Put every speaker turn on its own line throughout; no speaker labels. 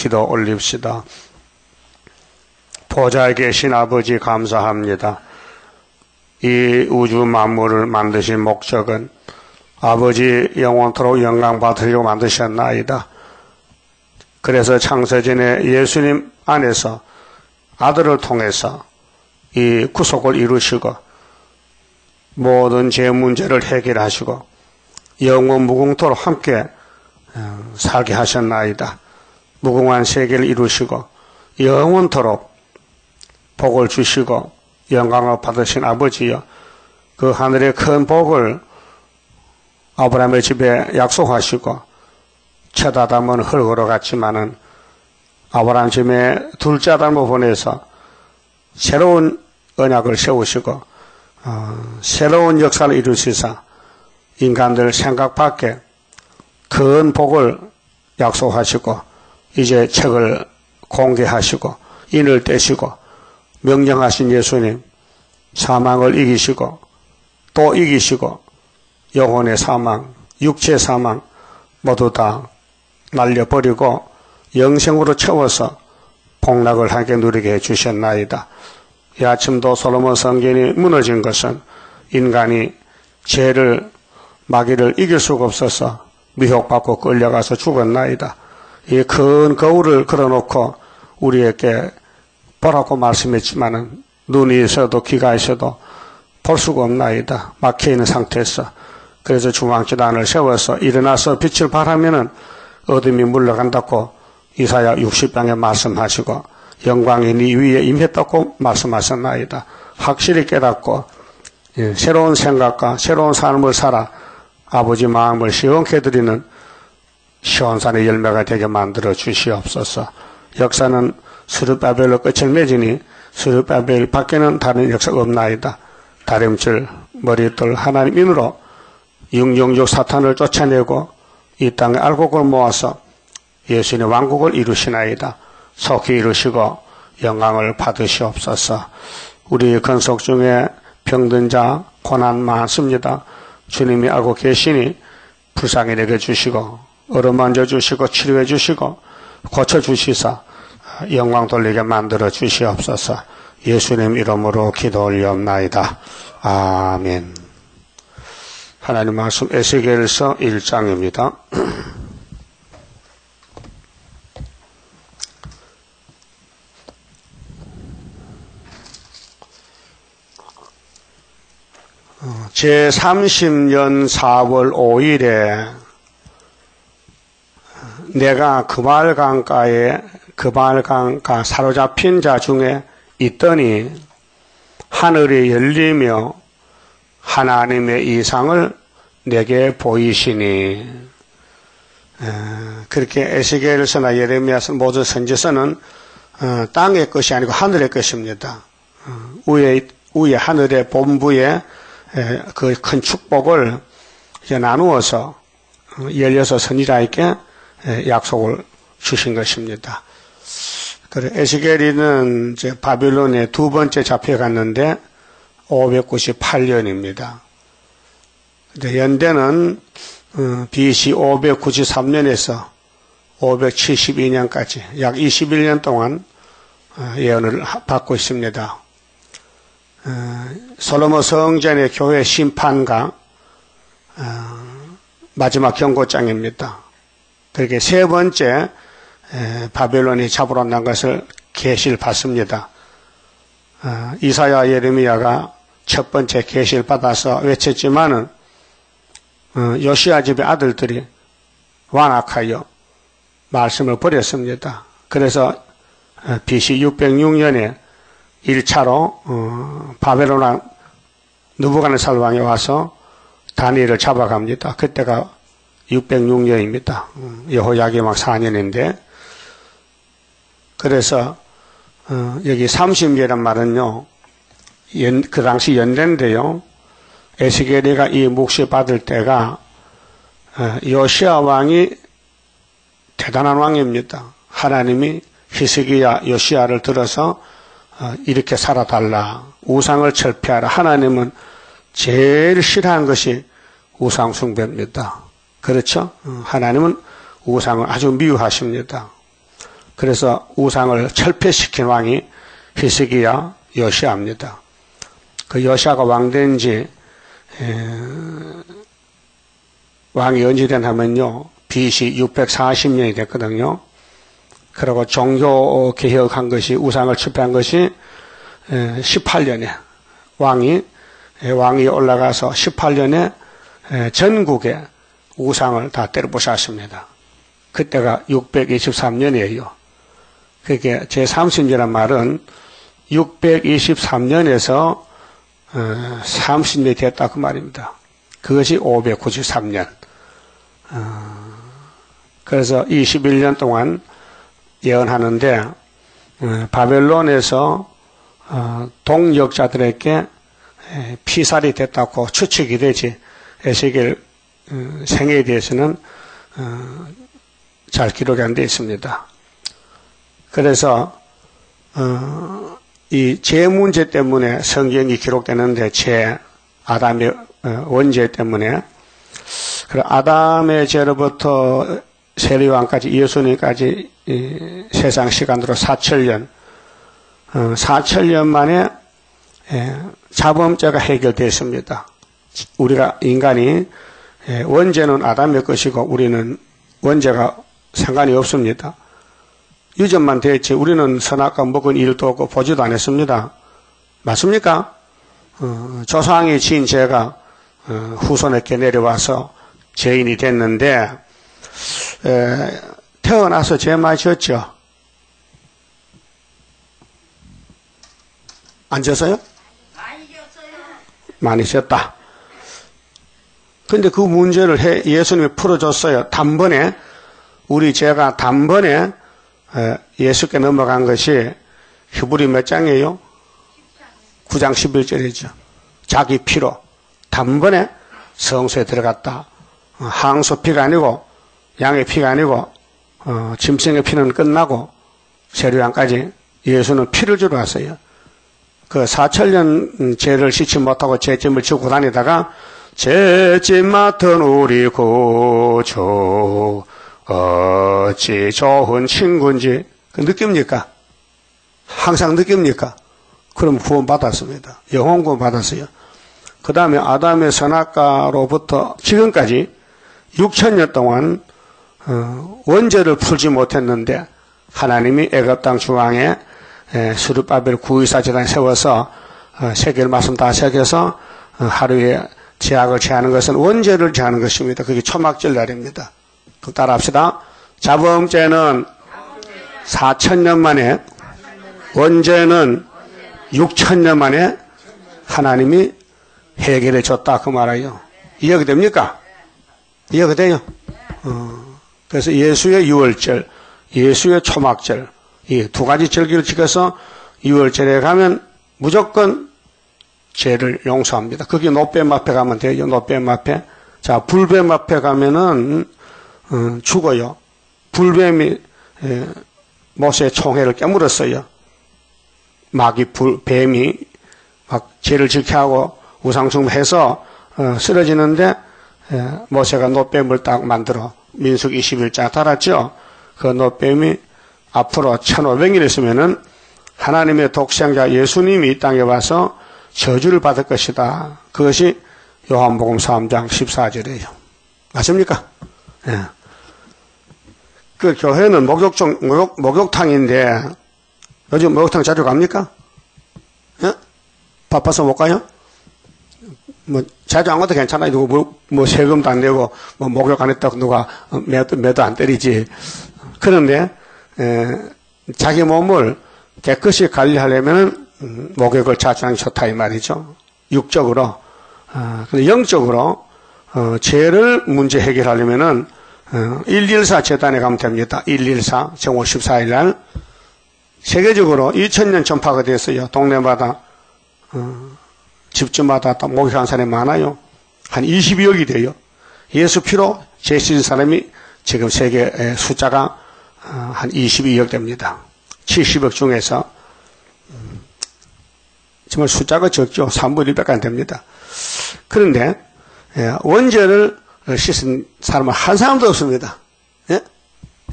기도 올립시다. 보좌에 계신 아버지 감사합니다. 이 우주 만물을 만드신 목적은 아버지 영원토록 영광 받으려고 만드셨나이다. 그래서 창세전에 예수님 안에서 아들을 통해서 이 구속을 이루시고 모든 죄 문제를 해결하시고 영원 무궁토록 함께 살게 하셨나이다. 무궁한 세계를 이루시고 영원토록 복을 주시고 영광을 받으신 아버지여, 그 하늘의 큰 복을 아브라함의 집에 약속하시고 첫 아담은 흙으로 갔지만은 아브라함 집에 둘째 아담을 보내서 새로운 언약을 세우시고 새로운 역사를 이루시사 인간들 생각 밖에 큰 복을 약속하시고 이제 책을 공개하시고 인을 떼시고 명령하신 예수님, 사망을 이기시고 또 이기시고 영혼의 사망, 육체의 사망 모두 다 날려버리고 영생으로 채워서 복락을 하게 누리게 해주셨나이다. 이 아침도 솔로몬 성전이 무너진 것은 인간이 죄를, 마귀를 이길 수가 없어서 미혹받고 끌려가서 죽었나이다. 이 큰 거울을 걸어놓고 우리에게 보라고 말씀했지만은 눈이 있어도 귀가 있어도 볼 수가 없나이다. 막혀있는 상태에서. 그래서 중앙재단을 세워서 일어나서 빛을 발하면은 어둠이 물러간다고 이사야 60장에 말씀하시고 영광이 네 위에 임했다고 말씀하셨나이다. 확실히 깨닫고 새로운 생각과 새로운 삶을 살아 아버지 마음을 시원케 해드리는 시온산의 열매가 되게 만들어 주시옵소서. 역사는 스룹바벨로 끝을 맺으니 스룹바벨 밖에는 다른 역사가 없나이다. 다림질 머리들 하나님인으로 육영육 사탄을 쫓아내고 이 땅에 알곡을 모아서 예수님의 왕국을 이루시나이다. 속히 이루시고 영광을 받으시옵소서. 우리 건속 중에 병든 자 고난 많습니다. 주님이 알고 계시니 불쌍히 내게 주시고 어루만져 주시고 치료해 주시고 고쳐 주시사 영광 돌리게 만들어 주시옵소서. 예수님 이름으로 기도 올리옵나이다. 아멘. 하나님 말씀 에스겔서 1장입니다. 제30년 4월 5일에 내가 그발강가 사로잡힌 자 중에 있더니 하늘이 열리며 하나님의 이상을 내게 보이시니. 그렇게 에스겔서나 예레미야서 모두 선지서는 땅의 것이 아니고 하늘의 것입니다. 위에 하늘의 본부에 그 큰 축복을 이제 나누어서 16 선지자에게 약속을 주신 것입니다. 그래, 에스겔이는 이제 바빌론에 두 번째 잡혀갔는데 598년입니다. 연대는 BC 593년에서 572년까지 약 21년 동안 예언을 받고 있습니다. 솔로몬 성전의 교회 심판과 마지막 경고장입니다. 그렇게 세 번째 바벨론이 잡으러 난 것을 계시를 받습니다. 이사야 예레미야가 첫 번째 계시를 받아서 외쳤지만은 요시야 집의 아들들이 완악하여 말씀을 버렸습니다. 그래서 BC 606년에 1차로 바벨론 왕 느부갓네살 왕이 와서 다니엘을 잡아갑니다. 그때가 606년입니다. 여호야김 왕 4년인데, 그래서 여기 30년이란 말은요, 그 당시 연대인데요, 에스겔이가 이 묵시 받을 때가 요시야 왕이 대단한 왕입니다. 하나님이 히스기야 요시야를 들어서 이렇게 살아달라, 우상을 철폐하라. 하나님은 제일 싫어하는 것이 우상 숭배입니다. 그렇죠? 하나님은 우상을 아주 미워하십니다. 그래서 우상을 철폐시킨 왕이 히스기야 요시아입니다. 그 요시아가 왕된 지 왕이 언제 되냐면요, BC 640년이 됐거든요. 그리고 종교 개혁한 것이, 우상을 철폐한 것이 18년에 왕이 올라가서 18년에 전국에 우상을 다 때려부셨습니다. 그때가 623년이에요. 그게 제30년이라는 말은 623년에서 30년이 됐다 그 말입니다. 그것이 593년. 그래서 21년 동안 예언하는데 바벨론에서 동역자들에게 피살이 됐다고 추측이 되지, 에스겔 생애에 대해서는 잘 기록이 안 되어 있습니다. 그래서 이 죄 문제 때문에 성경이 기록되는데, 아담의 원죄 때문에, 그 아담의 죄로부터 세리왕까지 예수님까지 세상 시간으로 4천년, 4천년 만에 자범죄가 해결됐습니다. 우리가 인간이 원죄는 아담의 것이고 우리는 원죄가 상관이 없습니다. 유전만 됐지 우리는 선악과 먹은 일도 없고 보지도 않았습니다. 맞습니까? 조상이 지은 죄가 후손에게 내려와서 죄인이 됐는데, 태어나서 죄 많이 지었죠? 안 졌어요? 많이 지었다. 근데 그 문제를 예수님이 풀어줬어요. 단번에, 우리 죄가 단번에 예수께 넘어간 것이 히브리 몇 장이에요? 9장 11절이죠. 자기 피로 단번에 성소에 들어갔다. 항소 피가 아니고 양의 피가 아니고 짐승의 피는 끝나고 세례왕까지 예수는 피를 주러 왔어요. 그 4천년 죄를 씻지 못하고 죄짐을 지고 다니다가 죄짐 맡은 우리 구주 어찌 좋은 친구인지 그 느낍니까? 항상 느낍니까? 그럼 구원 받았습니다. 영혼 구원 받았어요. 그 다음에 아담의 선악과로부터 지금까지 6천년 동안 원죄를 풀지 못했는데, 하나님이 애굽 땅 중앙에 스룹바벨 구의사 제단 세워서 세계를 말씀 다 새겨서 하루에 제약을 제하는 것은 원죄를 제하는 것입니다. 그게 초막절 날입니다. 그럼 따라합시다. 자범죄는 4천년 만에, 원죄는 6천년 만에 하나님이 해결해 줬다 그 말이에요. 이해가 됩니까? 이해가 돼요? 그래서 예수의 유월절, 예수의 초막절, 이 두 가지 절기를 지켜서 유월절에 가면 무조건 죄를 용서합니다. 거기 노뱀 앞에 가면 돼요. 노뱀 앞에. 자, 불뱀 앞에 가면은 죽어요. 불뱀이 모세의 총회를 깨물었어요. 뱀이 막 죄를 지게 하고 우상숭배해서 쓰러지는데 모세가 노뱀을 딱 만들어 민수기 21장 달았죠. 그 노뱀이 앞으로 1500일 있으면은 하나님의 독생자 예수님이 이 땅에 와서 저주를 받을 것이다. 그것이 요한복음 3장 14절이에요. 맞습니까? 예. 그 교회는 목욕탕인데 요즘 목욕탕 자주 갑니까? 예? 바빠서 못 가요? 뭐 자주 안 가도 괜찮아요. 누구 뭐 세금도 안 내고 뭐 목욕 안 했다고 누가 매도 안 때리지. 그런데 자기 몸을 깨끗이 관리하려면 목욕을 자주 하는 게 좋다 이 말이죠. 육적으로. 근데 영적으로 죄를 문제 해결하려면은 114 재단에 가면 됩니다. 114 정월 14일 날 세계적으로 2000년 전파가 됐어요. 동네마다 집집마다 또 목욕하는 사람이 많아요. 한 22억이 돼요. 예수 피로 죄 씻은 사람이 지금 세계 숫자가 한 22억 됩니다. 70억 중에서 정말 숫자가 적죠. 3분의 1밖에 안 됩니다. 그런데 원죄를 씻은 사람은 한 사람도 없습니다. 예?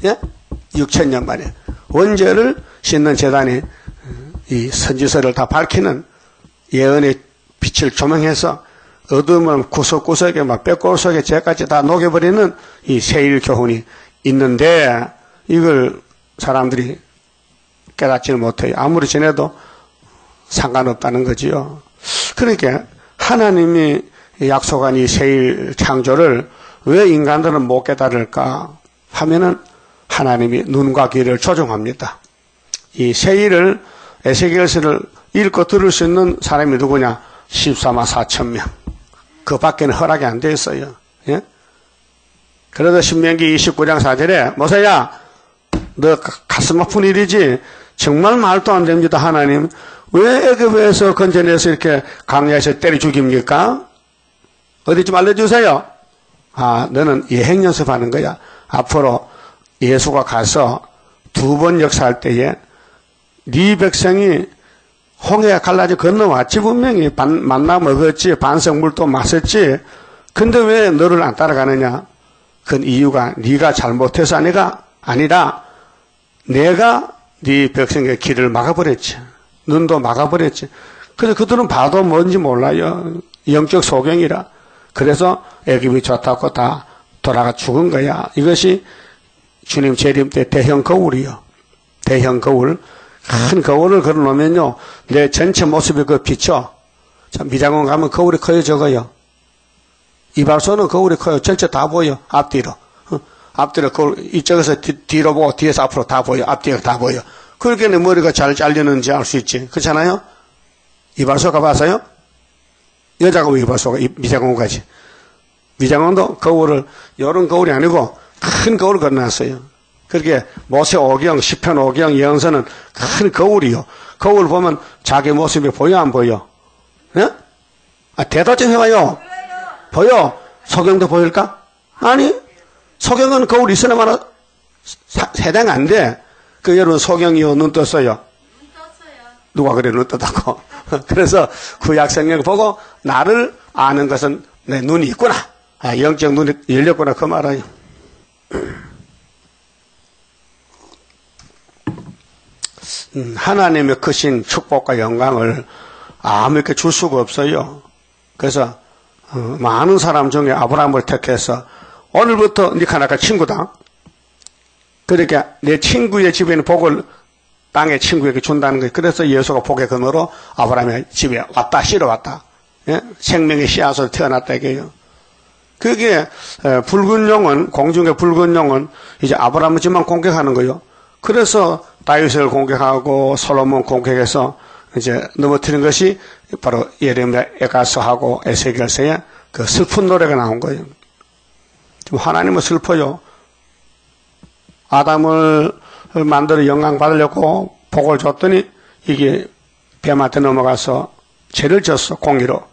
예? 6천년 만에. 원죄를 씻는 제단이 이 선지서를 다 밝히는 예언의 빛을 조명해서 어둠을 구석구석에 막 뼈골석에 죄까지 다 녹여버리는 이 세일 교훈이 있는데 이걸 사람들이 깨닫지를 못해요. 아무리 전해도 상관없다는 거지요. 그러니까 하나님이 약속한 이 세일 창조를 왜 인간들은 못 깨달을까 하면은 하나님이 눈과 귀를 조종합니다. 이 세일을 에스겔서를 읽고 들을 수 있는 사람이 누구냐? 14만 4천 명. 그 밖에는 허락이 안 돼 있어요. 예? 그래도 신명기 29장 4절에 모세야 너 가슴 아픈 일이지 정말 말도 안 됩니다. 하나님 왜 애굽에서 건져내서 이렇게 강야에서 때려 죽입니까? 어디 좀 알려주세요. 아 너는 예행 연습하는 거야. 앞으로 예수가 가서 2번 역사할 때에 네 백성이 홍해가 갈라져 건너왔지 분명히 만나 먹었지 반석 물도 마셨지. 근데 왜 너를 안 따라가느냐? 그건 이유가 네가 잘못해서 아니라 내가 네 백성의 길을 막아버렸지. 눈도 막아버렸지. 그래서 그들은 봐도 뭔지 몰라요. 영적 소경이라. 그래서 애굽이 좋다고 다 돌아가 죽은 거야. 이것이 주님 재림 때 대형 거울이요. 대형 거울. 큰 거울을 걸어놓으면요, 내 전체 모습이 그 비쳐. 자, 미장원 가면 거울이 커요, 적어요? 이발소는 거울이 커요. 전체 다 보여, 앞뒤로. 앞뒤로 거울, 이쪽에서 뒤로 보고, 뒤에서 앞으로 다 보여. 앞뒤가 다 보여. 그렇게 내 머리가 잘 잘리는지 알 수 있지. 그렇잖아요? 이발소 가봤어요? 여자가 왜 이발소가, 미장원 가지? 미장원도 거울을, 요런 거울이 아니고, 큰 거울을 걸어놨어요. 그렇게 모세 오경, 시편 오경, 예언서는 큰 거울이요. 거울 보면 자기 모습이 보여 안 보여? 예? 아, 대답 좀 해봐요. 보여? 소경도 보일까? 아니, 소경은 거울 있으나마나 해당 안 돼. 그 여러분 소경이요, 눈 떴어요? 눈 떴어요. 누가 그래 눈 떴다고? 그래서 구약 성경 보고 나를 아는 것은 내 눈이 있구나. 아, 영적 눈이 열렸구나 그 말이에요. 하나님의 크신 축복과 영광을 아무렇게 줄 수가 없어요. 그래서 많은 사람 중에 아브라함을 택해서 오늘부터 니가 나가 친구다. 그러니까 내 친구의 집에는 복을 땅의 친구에게 준다는 거예요. 그래서 예수가 복의 근원으로 아브라함의 집에 왔다 실어왔다. 예? 생명의 씨앗으로 태어났다 이게요. 그게 붉은 용은 공중의 붉은 용은 이제 아브라함의 집만 공격하는 거예요. 그래서 다윗을 공격하고 솔로몬 공격해서 이제 넘어뜨린 것이 바로 예레미야 에가서하고 에스겔서에 그 슬픈 노래가 나온 거예요. 좀 하나님은 슬퍼요. 아담을 만들어 영광 받으려고 복을 줬더니 이게 뱀한테 넘어가서 죄를 졌어 공의로.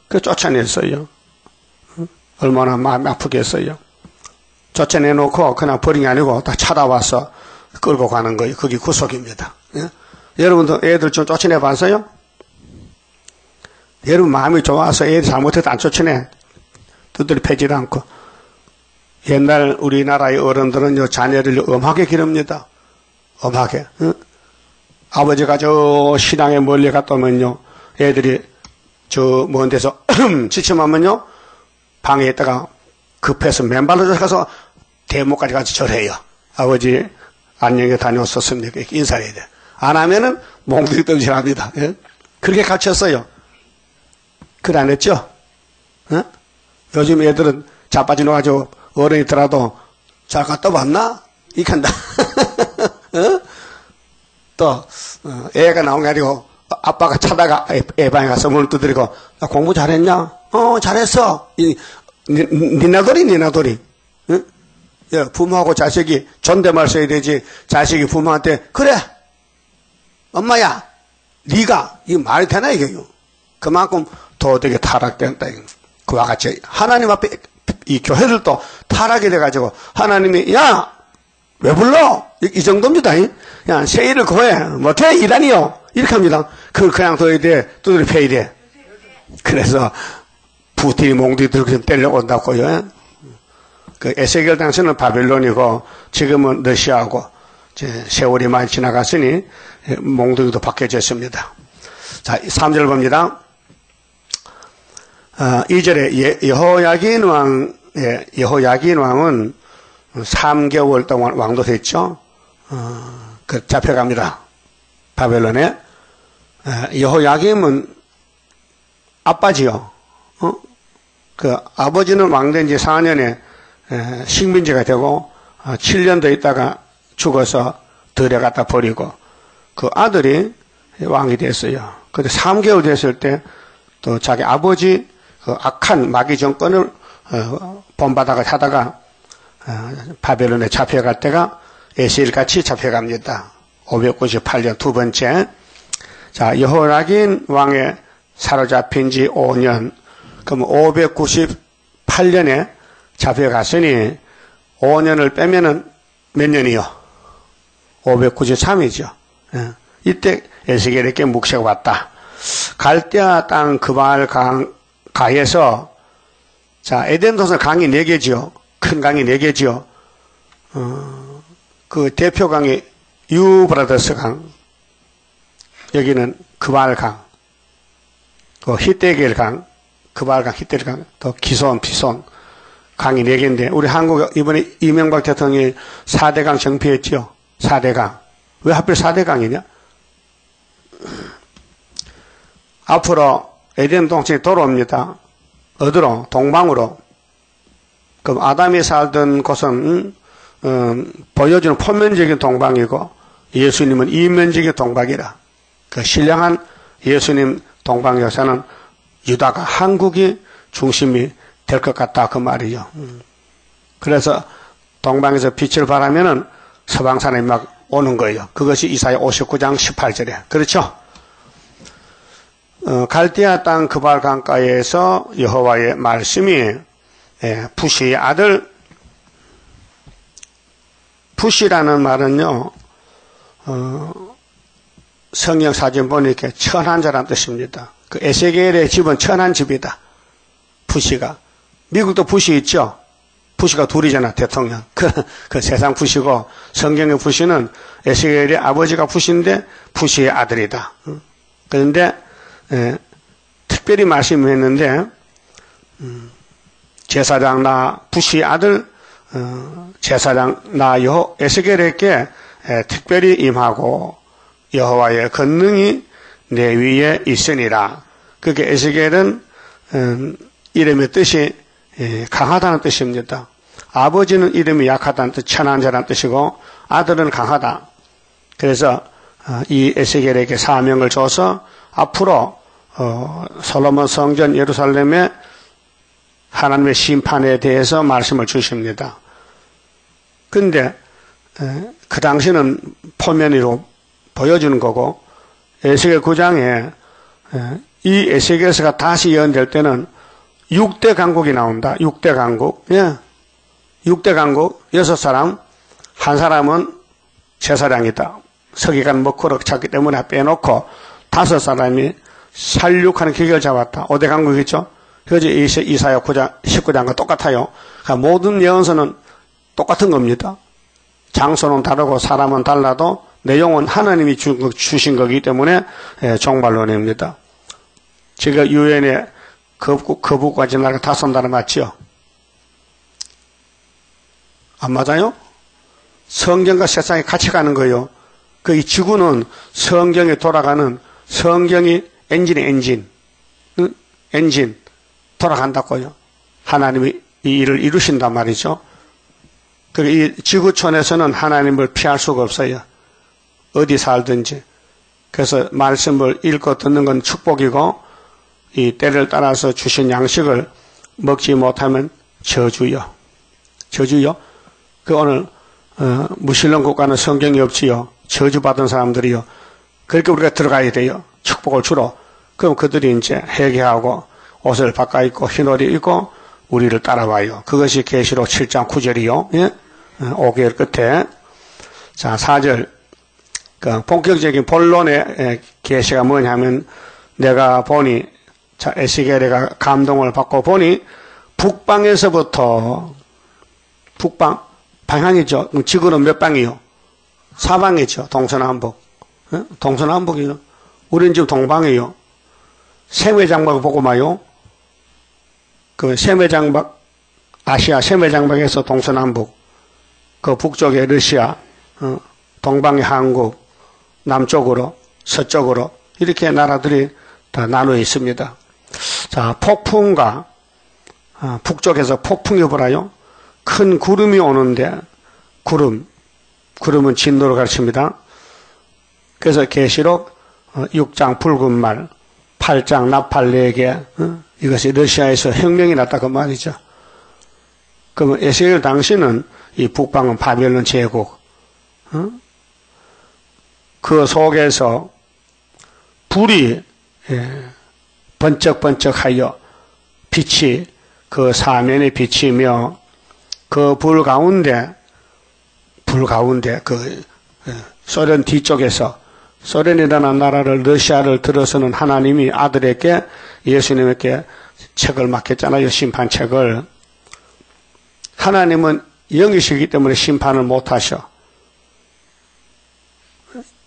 그 쫓아냈어요. 얼마나 마음이 아프겠어요. 쫓아내놓고 그냥 버린 게 아니고 다 찾아와서 끌고 가는 거예요. 그게 구속입니다. 예? 여러분도 애들 좀 쫓아내 봤어요? 여러분 마음이 좋아서 애들 잘못해도 안 쫓아내. 두드려 패지도 않고. 옛날 우리나라의 어른들은요, 자녀를 엄하게 기릅니다. 엄하게. 예? 아버지가 저 신앙에 멀리 갔다 오면요, 애들이 저 먼 데서 지침하면요, 방에 있다가 급해서 맨발로 가서 대목까지 가서 절해요. 아버지 안녕히 다녀오셨습니까? 이렇게 인사를 해야 돼. 안 하면은 몽둥이 던질합니다. 예? 그렇게 가르쳤어요. 그래 안 했죠? 예? 요즘 애들은 자빠져 놓아가지고 어른이더라도 잘 갔다 왔나? 이렇게 한다. 어? 또 애가 나온 게 아니고 아빠가 찾아가 애 방에 가서 문을 두드리고 공부 잘했냐? 잘했어. 니나돌이. 응? 야, 부모하고 자식이 존댓말 써야 되지. 자식이 부모한테 그래 엄마야 네가 이 말이 되나 이게요. 그만큼 도덕이 타락된다. 그와 같이 하나님 앞에 이 교회들도 타락이 돼가지고 하나님이 야 왜 불러? 이 정도입니다. 야 세일을 고해 못해 이다니요 이렇게 합니다. 그걸 그냥 둬야 돼. 두드려 패야 돼. 그래서 부티 몽디 들고 때려온다고요. 그 에스겔 당시는 바빌론이고 지금은 러시아고 이제 세월이 많이 지나갔으니 몽둥이도 바뀌어졌습니다. 자, 3절 봅니다. 2절에 여호야긴 왕은 3개월 동안 왕도 됐죠. 잡혀갑니다. 바벨론에. 여호야김은 아빠지요. 그 아버지는 왕된 지 4년에 식민지가 되고 7년 더 있다가 죽어서 들에 갖다 버리고 그 아들이 왕이 됐어요. 근데 3개월 됐을 때 또 자기 아버지 그 악한 마귀 정권을 본받아가 하다가 바벨론에 잡혀갈 때가 에스겔같이 잡혀갑니다. 598년 두 번째. 자, 여호야긴 왕에 사로잡힌 지 5년. 그럼 598년에 잡혀갔으니 5년을 빼면은 몇 년이요? 593이죠. 이때 에스겔에게 묵시가 왔다. 갈대아 땅 그발 가에서 자, 에덴 동산 강이 4개지요. 큰 강이 4개지요. 그 대표 강이 유브라더스 강. 여기는 그발 강. 그 히데겔 강. 그발 강, 히데겔 강. 또 기손, 비손. 강이 4개인데 우리 한국 이번에 이명박 대통령이 4대강 정피했죠. 4대강. 왜 하필 4대강이냐? 앞으로 에덴 동산이 돌아옵니다. 어디로? 동방으로. 그럼 아담이 살던 곳은 보여주는 표면적인 동방이고 예수님은 이면적인 동방이라. 그 신령한 예수님 동방 역사는 유다가 한국이 중심이 될 것 같다 그 말이죠. 그래서 동방에서 빛을 바라면은 서방 사람이 막 오는 거예요. 그것이 이사야 59장 18절에. 그렇죠? 갈대아 땅 그발 강가에서 여호와의 말씀이 푸시의 아들. 푸시라는 말은요, 성경 사진 보니까 천한 자란 뜻입니다. 그 에스겔의 집은 천한 집이다. 푸시가. 미국도 푸시 있죠? 푸시가 둘이잖아, 대통령. 그 세상 푸시고, 성경의 푸시는 에스겔의 아버지가 푸시인데, 푸시의 아들이다. 그런데, 특별히 말씀했는데, 제사장 나, 푸시의 아들, 제사장 나 에스겔에게 특별히 임하고, 여호와의 권능이 내 위에 있으니라. 그게 에스겔은 이름의 뜻이 강하다는 뜻입니다. 아버지는 이름이 약하다는 뜻, 천한 자라는 뜻이고 아들은 강하다. 그래서 이 에스겔에게 사명을 줘서 앞으로 솔로몬 성전 예루살렘의 하나님의 심판에 대해서 말씀을 주십니다. 그런데 그 당시는 표면으로 보여주는 거고 에스겔 9장에 이 에스겔서가 다시 예언될 때는 6대 강국이 나온다. 6대 강국. 예. 6대 강국 6사람, 한 사람은 제사장이다. 서기관 먹거로 찾기 때문에 빼놓고 5사람이 살육하는 기계를 잡았다. 5대 강국이죠. 그래서 이사야 9장, 19장과 똑같아요. 그러니까 모든 예언서는 똑같은 겁니다. 장소는 다르고 사람은 달라도 내용은 하나님이 주신 거기 때문에 종말론입니다. 제가 유엔에 거북과 지나가 다 쏜다는 맞지요? 안 맞아요? 성경과 세상이 같이 가는 거예요. 그 이 지구는 성경에 돌아가는 성경이 엔진 돌아간다고요. 하나님이 이 일을 이루신단 말이죠. 그리고 이 지구촌에서는 하나님을 피할 수가 없어요. 어디 살든지. 그래서 말씀을 읽고 듣는 건 축복이고 이 때를 따라서 주신 양식을 먹지 못하면 저주요. 저주요? 그 오늘 무신론 국가는 성경이 없지요. 저주받은 사람들이요. 그렇게 우리가 들어가야 돼요. 축복을 주러. 그럼 그들이 이제 회개하고 옷을 바꿔 입고 흰옷을 입고 우리를 따라와요. 그것이 계시록 7장 9절이요. 예? 5개월 끝에. 자, 4절. 그 본격적인 본론의 계시가 뭐냐면 내가 보니 자, 에스겔이가 감동을 받고 보니 북방에서부터 북방 방향이죠. 지구는 몇 방이요? 사방이죠. 동서남북. 동서남북이요. 우리는 지금 동방이요. 세매장막 보고 마요. 그 세매장막, 아시아 세매장막에서 동서남북, 그 북쪽에 러시아, 동방의 한국, 남쪽으로, 서쪽으로, 이렇게 나라들이 다 나누어 있습니다. 자, 폭풍과, 북쪽에서 폭풍이 불어요. 큰 구름이 오는데, 구름은 진노를 가르칩니다. 그래서 계시록 6장 붉은 말, 8장 나팔 4개, 이것이 러시아에서 혁명이 났다 그 말이죠. 그러면 에스겔 당시는 이 북방은 바벨론 제국, 그 속에서 불이 번쩍번쩍하여 빛이 그 사면에 비치며 그 불 가운데 그 소련 뒤쪽에서 소련이라는 나라를 러시아를 들어서는 하나님이 아들에게 예수님에게 책을 맡겼잖아요. 심판책을. 하나님은 영이시기 때문에 심판을 못하셔.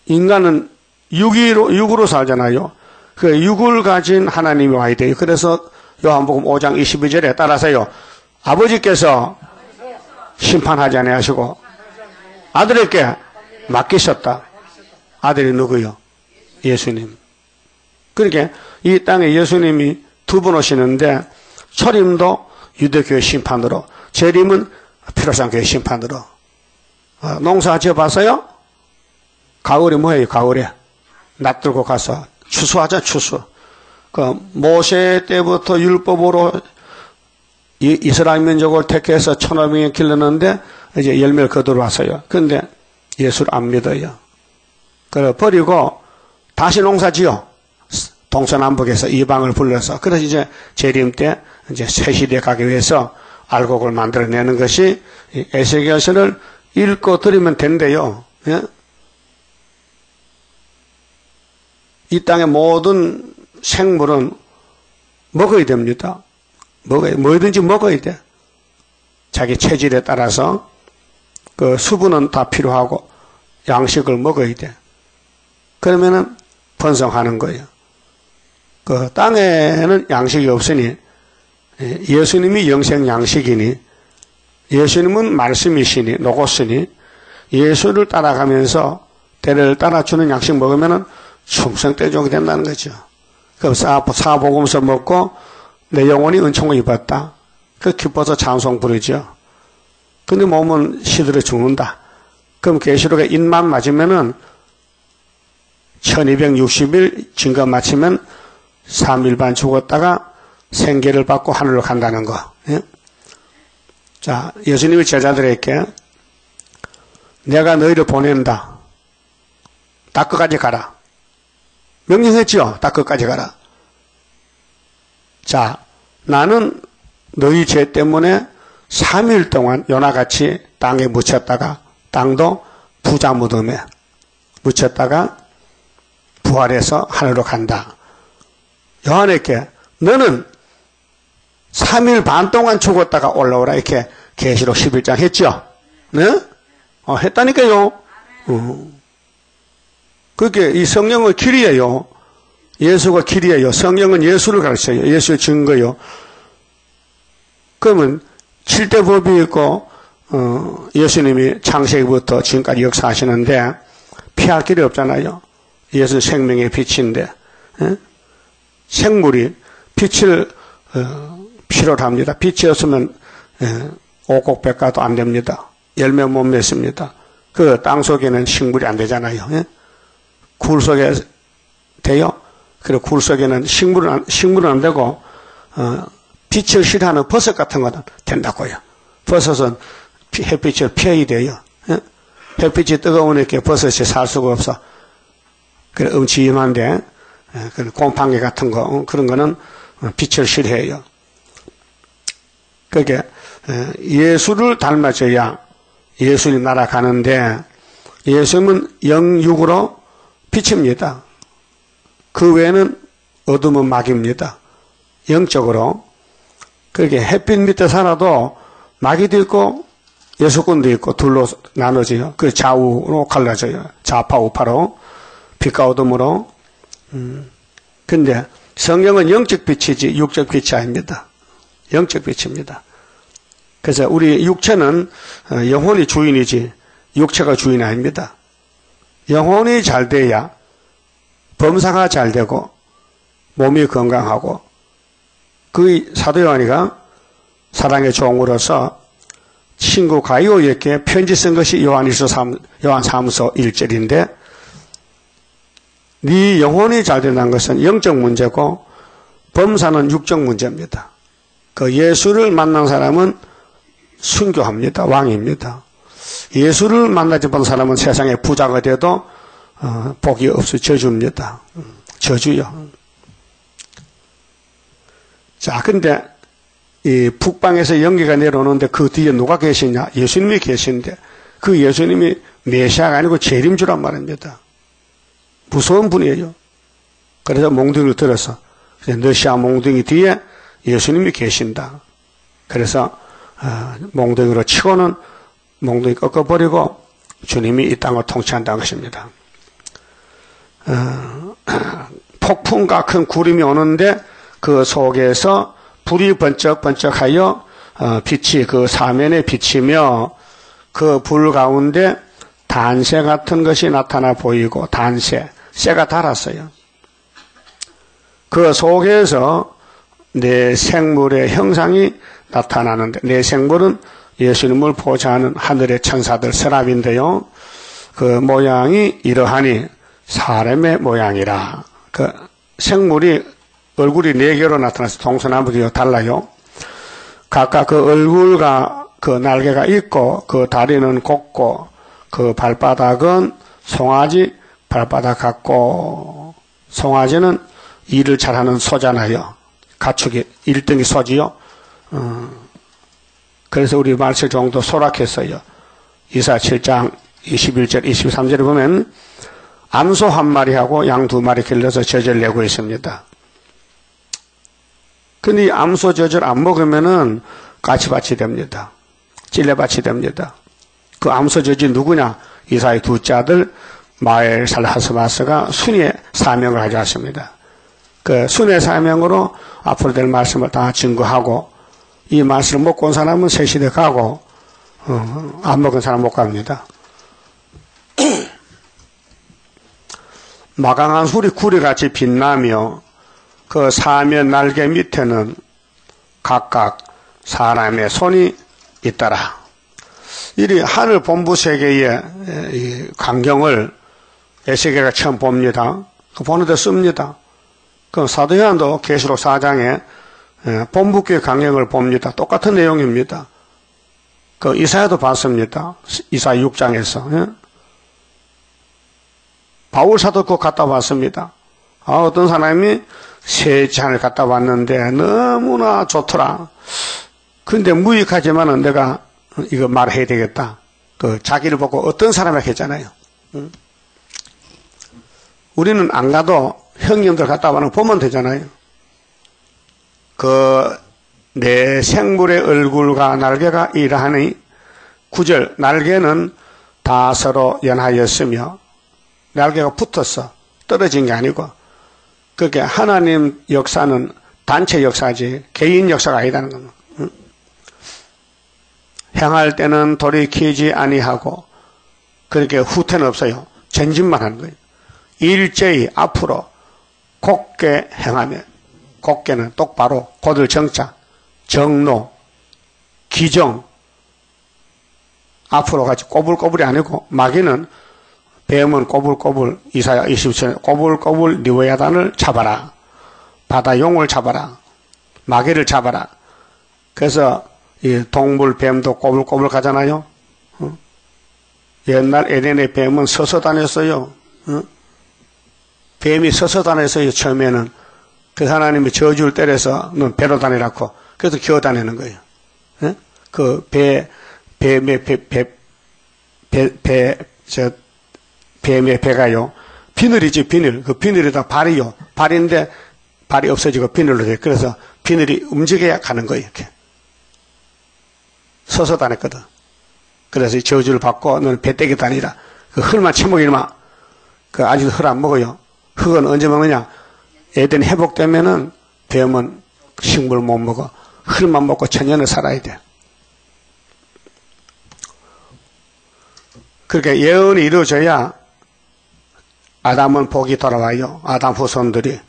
인간은 육으로 살잖아요. 그 육을 가진 하나님이 와야 돼요. 그래서 요한복음 5장 22절에 따라서요. 아버지께서 심판하지 아니하시고 아들에게 맡기셨다. 아들이 누구요? 예수님. 그러니까 이 땅에 예수님이 두 번 오시는데 초림도 유대교회 심판으로, 재림은 피로상교회 심판으로. 농사 지어봤어요? 가을에 뭐예요? 가을에 낫 들고 가서 추수하자. 추수. 그 모세 때부터 율법으로 이스라엘 민족을 택해서 1500명 길렀는데 이제 열매를 거두러왔어요. 그런데 예수를 안 믿어요. 그래 버리고 다시 농사 지어. 동서남북에서 이방을 불러서. 그래서 이제 재림 때 이제 새 시대에 가기 위해서 알곡을 만들어내는 것이 에스겔서를 읽고 들으면 된대요. 예? 이 땅의 모든 생물은 먹어야 됩니다. 뭐든지 먹어야 돼. 자기 체질에 따라서 그 수분은 다 필요하고 양식을 먹어야 돼. 그러면은 번성하는 거예요. 그 땅에는 양식이 없으니 예수님이 영생 양식이니 예수님은 말씀이시니 노고스니 예수를 따라가면서 때를 따라주는 양식 먹으면은 충성떼족이 된다는 거죠. 그 사복음서 먹고 내 영혼이 은총을 입었다. 그 기뻐서 찬송 부르죠. 근데 몸은 시들어 죽는다. 그럼 계시록에 인만 맞으면은 1260일 증거 마치면 3일 반 죽었다가 생계를 받고 하늘로 간다는 거. 예? 자, 예수님이 제자들에게 내가 너희를 보낸다. 딱 끝까지 가라. 명령했죠? 딱 끝까지 가라. 자, 나는 너희 죄 때문에 3일 동안 요나같이 땅에 묻혔다가 땅도 부자 무덤에 묻혔다가 부활해서 하늘로 간다. 요한에게 너는 3일 반 동안 죽었다가 올라오라 이렇게 계시록 11장 했죠? 네? 했다니까요. 그게 이 성령의 길이에요. 예수가 길이에요. 성령은 예수를 가르쳐요. 예수의 증거요. 그러면 7대 법이 있고 예수님이 창세기부터 지금까지 역사하시는데 피할 길이 없잖아요. 예수는 생명의 빛인데 생물이 빛을 필요로 합니다. 빛이 없으면 오곡백과도 안 됩니다. 열매 못 맺습니다. 그 땅 속에는 식물이 안 되잖아요. 굴 속에 돼요. 그리고 굴 속에는 식물은 안 되고 빛을 싫어하는 버섯 같은 거는 된다고요. 버섯은 햇빛을 피해야 돼요. 햇빛이 뜨거우니까 버섯이 살 수가 없어. 그래 음침한데 곰팡이 같은 거 그런 거는 빛을 싫어해요. 그게 예수를 닮아져야 예수님 나라 가는데 예수님은 영육으로 빛입니다. 그 외에는 어둠은 막입니다. 영적으로. 그렇게 햇빛 밑에 살아도 막이도 있고 여섯군데 있고 둘로 나눠져요. 그 좌우로 갈라져요. 좌파 우파로 빛과 어둠으로. 근데 성경은 영적 빛이지 육적 빛이 아닙니다. 영적 빛입니다. 그래서 우리 육체는 영혼이 주인이지 육체가 주인 아닙니다. 영혼이 잘 돼야 범사가 잘 되고 몸이 건강하고 그 사도 요한이가 사랑의 종으로서 친구 가이오에게 편지 쓴 것이 요한 3서 1절인데 네 영혼이 잘 된다는 것은 영적 문제고 범사는 육적 문제입니다. 그 예수를 만난 사람은 순교합니다. 왕입니다. 예수를 만나지 못한 사람은 세상에 부자가 돼도 복이 없어 저주입니다. 저주요. 자, 근데 이 북방에서 연기가 내려오는데 그 뒤에 누가 계시냐? 예수님이 계신데 그 예수님이 메시아가 아니고 재림주란 말입니다. 무서운 분이에요. 그래서 몽둥이를 들어서 러시아 몽둥이 뒤에 예수님이 계신다. 그래서 몽둥이로 치고는 몽둥이 꺾어버리고 주님이 이 땅을 통치한다는 것입니다. 폭풍과 큰 구름이 오는데 그 속에서 불이 번쩍번쩍하여 빛이 그 사면에 비치며 그 불 가운데 단새 같은 것이 나타나 보이고 쇠가 달았어요. 그 속에서 내 생물의 형상이 나타나는데 내 생물은 예수님을 보좌하는 하늘의 천사들 세라핀인데요. 그 모양이 이러하니 사람의 모양이라. 그 생물이 얼굴이 4개로 나타나서 동서남북이 달라요. 각각 그 얼굴과 그 날개가 있고 그 다리는 곱고 그 발바닥은 송아지 발바닥 같고 송아지는 일을 잘하는 소잖아요. 가축이 1등이 소지요. 그래서 우리 말씀 정도 소락했어요. 이사 7장 21절 23절에 보면 암소 한 마리하고 양 2마리 길러서 젖을 내고 있습니다. 근데 이 암소 젖을 안 먹으면은 까치밭이 됩니다. 찔레밭이 됩니다. 그 암소 젖이 누구냐? 이사의 둘째 아들 마엘살하스바스가 순위의 사명을 가져왔습니다. 그 순위의 사명으로 앞으로 될 말씀을 다 증거하고 이 말씀을 먹고 온 사람은 새 시대 가고 안 먹은 사람 못 갑니다. 마강한 술이 구리같이 빛나며 그 사면 날개 밑에는 각각 사람의 손이 있더라. 이 하늘 본부 세계의 이 광경을 에스겔가 처음 봅니다. 그 보는데 씁니다. 그 사도 요한도 계시록 4장에 본부교의 광경을 봅니다. 똑같은 내용입니다. 그 이사야도 봤습니다. 이사야 6장에서. 바울 사도 그거 갔다 왔습니다. 어떤 사람이 세잔을 갔다 왔는데 너무나 좋더라. 근데 무익하지만은 내가 이거 말해야 되겠다. 그 자기를 보고 어떤 사람이 했잖아요. 우리는 안 가도 형님들 갔다 와는 보면 되잖아요. 그 내 생물의 얼굴과 날개가 이러하니 9절 날개는 다 서로 연하였으며 날개가 붙었어. 떨어진 게 아니고 그게 하나님 역사는 단체 역사지 개인 역사가 아니다는 겁니다. 행할 때는 돌이키지 아니하고 그렇게 후퇴는 없어요. 전진만 하는 거예요. 일제히 앞으로 곧게 행하며 곧게는 똑바로 곧을 정자 정로 기정 앞으로 같이 꼬불꼬불이 아니고 마귀는 뱀은 꼬불꼬불 이사야 27절 꼬불꼬불 리웨야단을 잡아라. 바다 용을 잡아라. 마귀를 잡아라. 그래서 이 동물 뱀도 꼬불꼬불 가잖아요. 옛날 에덴의 뱀은 서서 다녔어요. 뱀이 서서 다녔어요. 처음에는 그 하나님이 저주를 때려서 넌 배로 다니라고 그래서 기어 다니는 거예요. 그 뱀의 배가요. 비늘이지, 비늘. 그 비늘에다 발이요. 발인데 발이 없어지고 비늘로 돼요. 그래서 비늘이 움직여야 가는 거예요. 이렇게. 서서 다녔거든. 그래서 이 저주를 받고 너는 배때기 다니라. 그 흙만 처먹이마. 그 아직도 흙 안 먹어요. 흙은 언제 먹느냐? 에덴 회복되면은 뱀은 식물 못 먹어. 흙만 먹고 천년을 살아야 돼. 그렇게 예언이 이루어져야 아담은 복이 돌아와요. 아담 후손들이.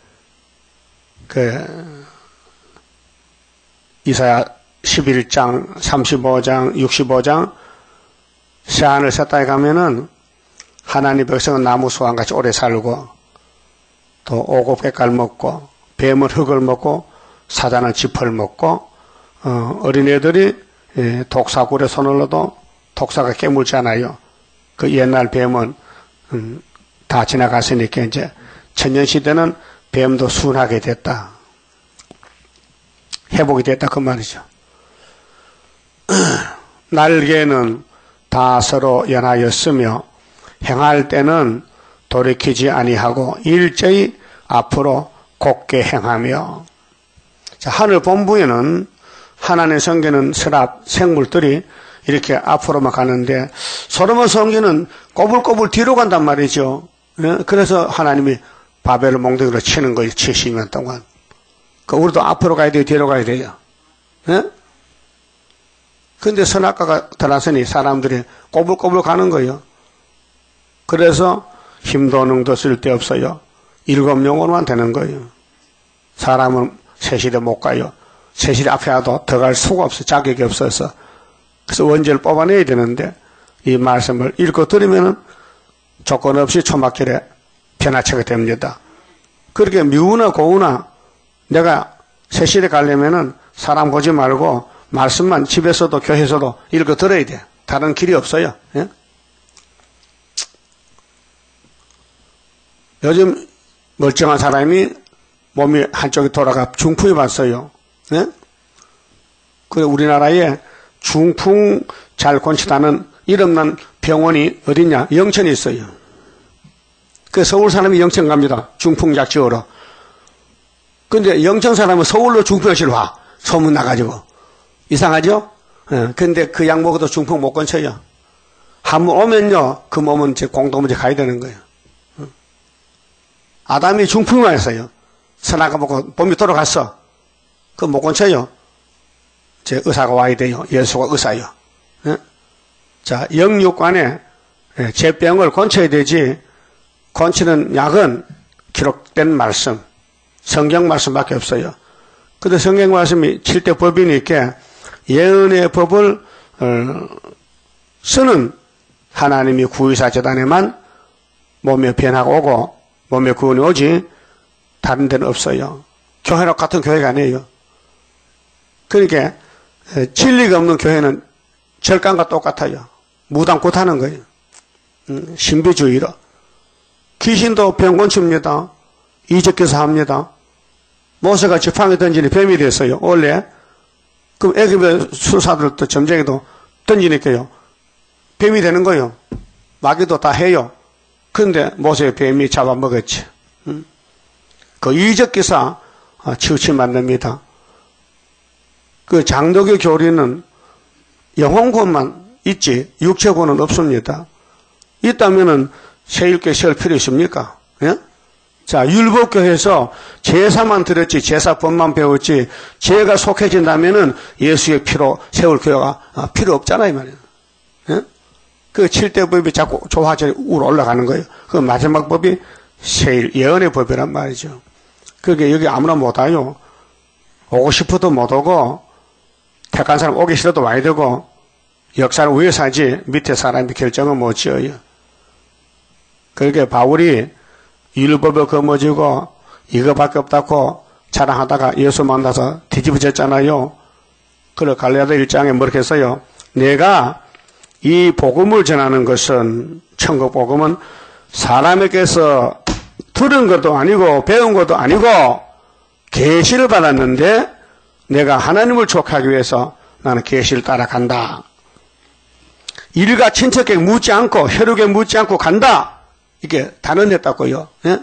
이사야 11장, 35장, 65장 새하늘 새 땅에 가면은 하나님 백성은 나무 수와 같이 오래 살고 또 오곡백갈 먹고 뱀은 흙을 먹고 사자는 짚을 먹고 어린애들이 독사굴에 손을 넣어도 독사가 깨물지 않아요. 그 옛날 뱀은 다 지나갔으니까 이제 천년시대는 뱀도 순하게 됐다. 회복이 됐다 그 말이죠. 날개는 다 서로 연하였으며 행할 때는 돌이키지 아니하고 일제히 앞으로 곧게 행하며. 자, 하늘 본부에는 하나님의 성경은 서랍 생물들이 이렇게 앞으로만 가는데 솔로몬 성경은 꼬불꼬불 뒤로 간단 말이죠. 그래서 하나님이 바벨을 몽둥이로 치는 거예요. 70년 동안. 우리도 앞으로 가야 돼요? 뒤로 가야 돼요? 근데 선악과가 들어왔으니 사람들이 꼬불꼬불 가는 거예요. 그래서 힘도 능도 쓸데없어요. 7영혼만 되는 거예요. 사람은 세실에 못 가요. 세실 앞에 와도 들어갈 수가 없어. 자격이 없어서. 그래서 원죄를 뽑아내야 되는데 이 말씀을 읽고 들으면 조건 없이 초막길에 변화체가 됩니다. 그렇게 미우나 고우나 내가 세실에 가려면은 사람 보지 말고 말씀만 집에서도 교회에서도 읽어 들어야 돼. 다른 길이 없어요. 예? 요즘 멀쩡한 사람이 몸이 한쪽이 돌아가 중풍이 왔어요. 예? 그 우리나라에 중풍 잘 고치다는 이름난 병원이 어디냐? 영천에 있어요. 그 서울 사람이 영천 갑니다. 중풍 약 지으러. 근데 영천 사람은 서울로 중풍실 와. 소문 나가지고. 이상하죠? 근데 그 약 먹어도 중풍 못 고쳐요. 한번 오면요, 그 몸은 이제 공동문제 가야 되는 거예요. 아담이 중풍이 왔어요. 선악과 먹고 몸이 돌아갔어. 그거 못 고쳐요. 제 의사가 와야 돼요. 예수가 의사요. 자, 영육관에 제 병을 고쳐야 되지, 고치는 약은 기록된 말씀, 성경 말씀밖에 없어요. 근데 성경 말씀이 7대 법이니까 예언의 법을 쓰는 하나님이 구의사 재단에만 몸에 변화가 오고 몸에 구원이 오지 다른 데는 없어요. 교회랑 같은 교회가 아니에요. 그러니까 진리가 없는 교회는 절간과 똑같아요. 무당굿하는 거예요. 신비주의로. 귀신도 병 고칩니다. 이적기사 합니다. 모세가 지팡이 던지니 뱀이 됐어요. 원래 그럼 애굽의 수사들도 점쟁이도 던지니까요. 뱀이 되는 거예요. 마귀도 다 해요. 그런데 모세의 뱀이 잡아먹었지. 그 이적기사 치우치 만듭니다. 그 장로교 교리는 영혼권만 있지 육체권은 없습니다. 있다면은 세일교회 세울 필요 있습니까? 예? 자, 율법교회에서 제사만 들었지 제사법만 배웠지 죄가 속해진다면은 예수의 피로 세울 교회가 필요 없잖아요, 말이에요. 예? 그 7대 법이 자꾸 조화절이 우러 올라가는 거예요. 그 마지막 법이 세일 예언의 법이란 말이죠. 그게 여기 아무나 못 와요. 오고 싶어도 못 오고 택한 사람 오기 싫어도 와야 되고 역사를 위해서 하지 밑에 사람이 결정을 못 지어요. 그렇게 바울이 율법을 거머쥐고 이거밖에 없다고 자랑하다가 예수 만나서 뒤집어졌잖아요. 그래 갈라디아 1장에 뭐렇게 했어요? 내가 이 복음을 전하는 것은 천국 복음은 사람에게서 들은 것도 아니고 배운 것도 아니고 계시를 받았는데 내가 하나님을 촉하기 위해서 나는 계시를 따라간다. 일가 친척에게 묻지 않고 혈육에 묻지 않고 간다. 이게 단언했다고요. 예?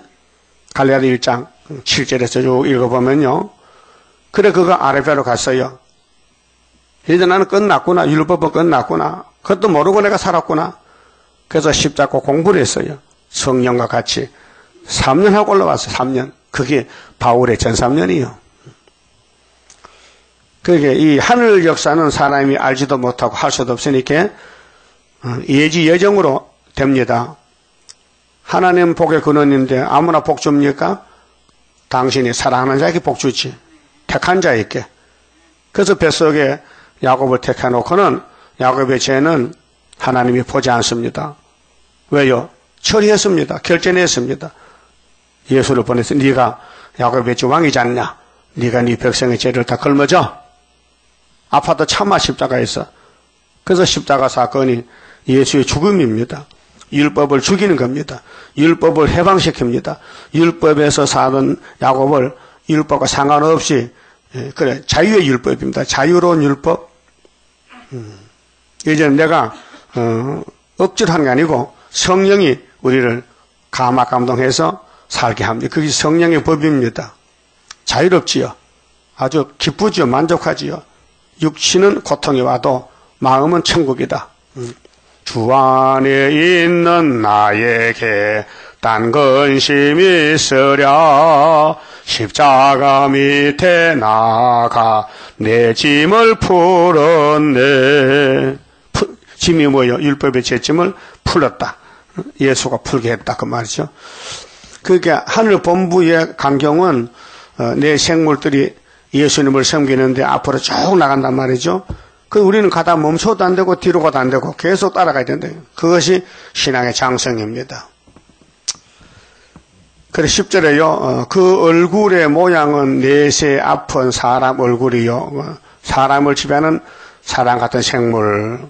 갈라디아 1장 7절에서 쭉 읽어보면요. 그래 그거 아레비아로 갔어요. 이제 나는 끝났구나. 율법은 끝났구나. 그것도 모르고 내가 살았구나. 그래서 십자가 공부를 했어요. 성령과 같이 3년 하고 올라왔어요. 3년. 그게 바울의 전 3년이요. 그게 이 하늘 역사는 사람이 알지도 못하고 할 수도 없으니까 예지 예정으로 됩니다. 하나님 복의 근원인데 아무나 복 줍니까? 당신이 사랑하는 자에게 복 주지. 택한 자에게. 그래서 뱃속에 야곱을 택해놓고는 야곱의 죄는 하나님이 보지 않습니다. 왜요? 처리했습니다. 결정했습니다. 예수를 보내서 네가 야곱의 주 왕이지 않냐? 네가 네 백성의 죄를 다 걸머져. 아파도 참아 십자가에서. 그래서 십자가 사건이 예수의 죽음입니다. 율법을 죽이는 겁니다. 율법을 해방시킵니다. 율법에서 사는 야곱을 율법과 상관없이 그래 자유의 율법입니다. 자유로운 율법. 이제 내가 억지로 하는 게 아니고 성령이 우리를 감화감동해서 살게 합니다. 그게 성령의 법입니다. 자유롭지요. 아주 기쁘지요. 만족하지요. 육신은 고통이 와도 마음은 천국이다. 주 안에 있는 나에게 딴 근심이 있으랴. 십자가 밑에 나가 내 짐을 풀었네. 짐이 뭐예요? 율법의 죄짐을 풀었다. 예수가 풀게 했다. 그 말이죠. 그러니까 하늘 본부의 강경은 내 생물들이 예수님을 섬기는데 앞으로 쭉 나간단 말이죠. 그 우리는 가다 멈춰도 안 되고 뒤로 가도 안 되고 계속 따라가야 된다. 그것이 신앙의 장성입니다. 그래서 10절에요. 그 얼굴의 모양은 내세 아픈 사람 얼굴이요. 사람을 지배하는 사람 같은 생물.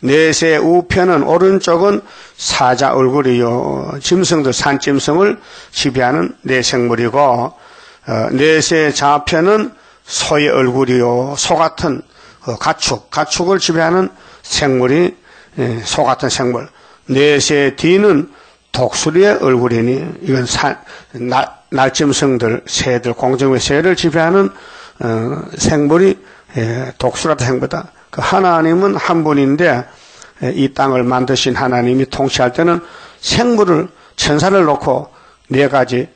내세 우편은 오른쪽은 사자 얼굴이요. 짐승들 산짐승을 지배하는 내생물이고 내세 좌편은 소의 얼굴이요. 소 같은 가축을 지배하는 생물이 소 같은 생물. 내세 뒤는 독수리의 얼굴이니 이건 날짐승들 새들 공중의 새를 지배하는 생물이 독수리 같은 생물이다. 그 하나님은 한 분인데 이 땅을 만드신 하나님이 통치할 때는 생물을 천사를 놓고 4가지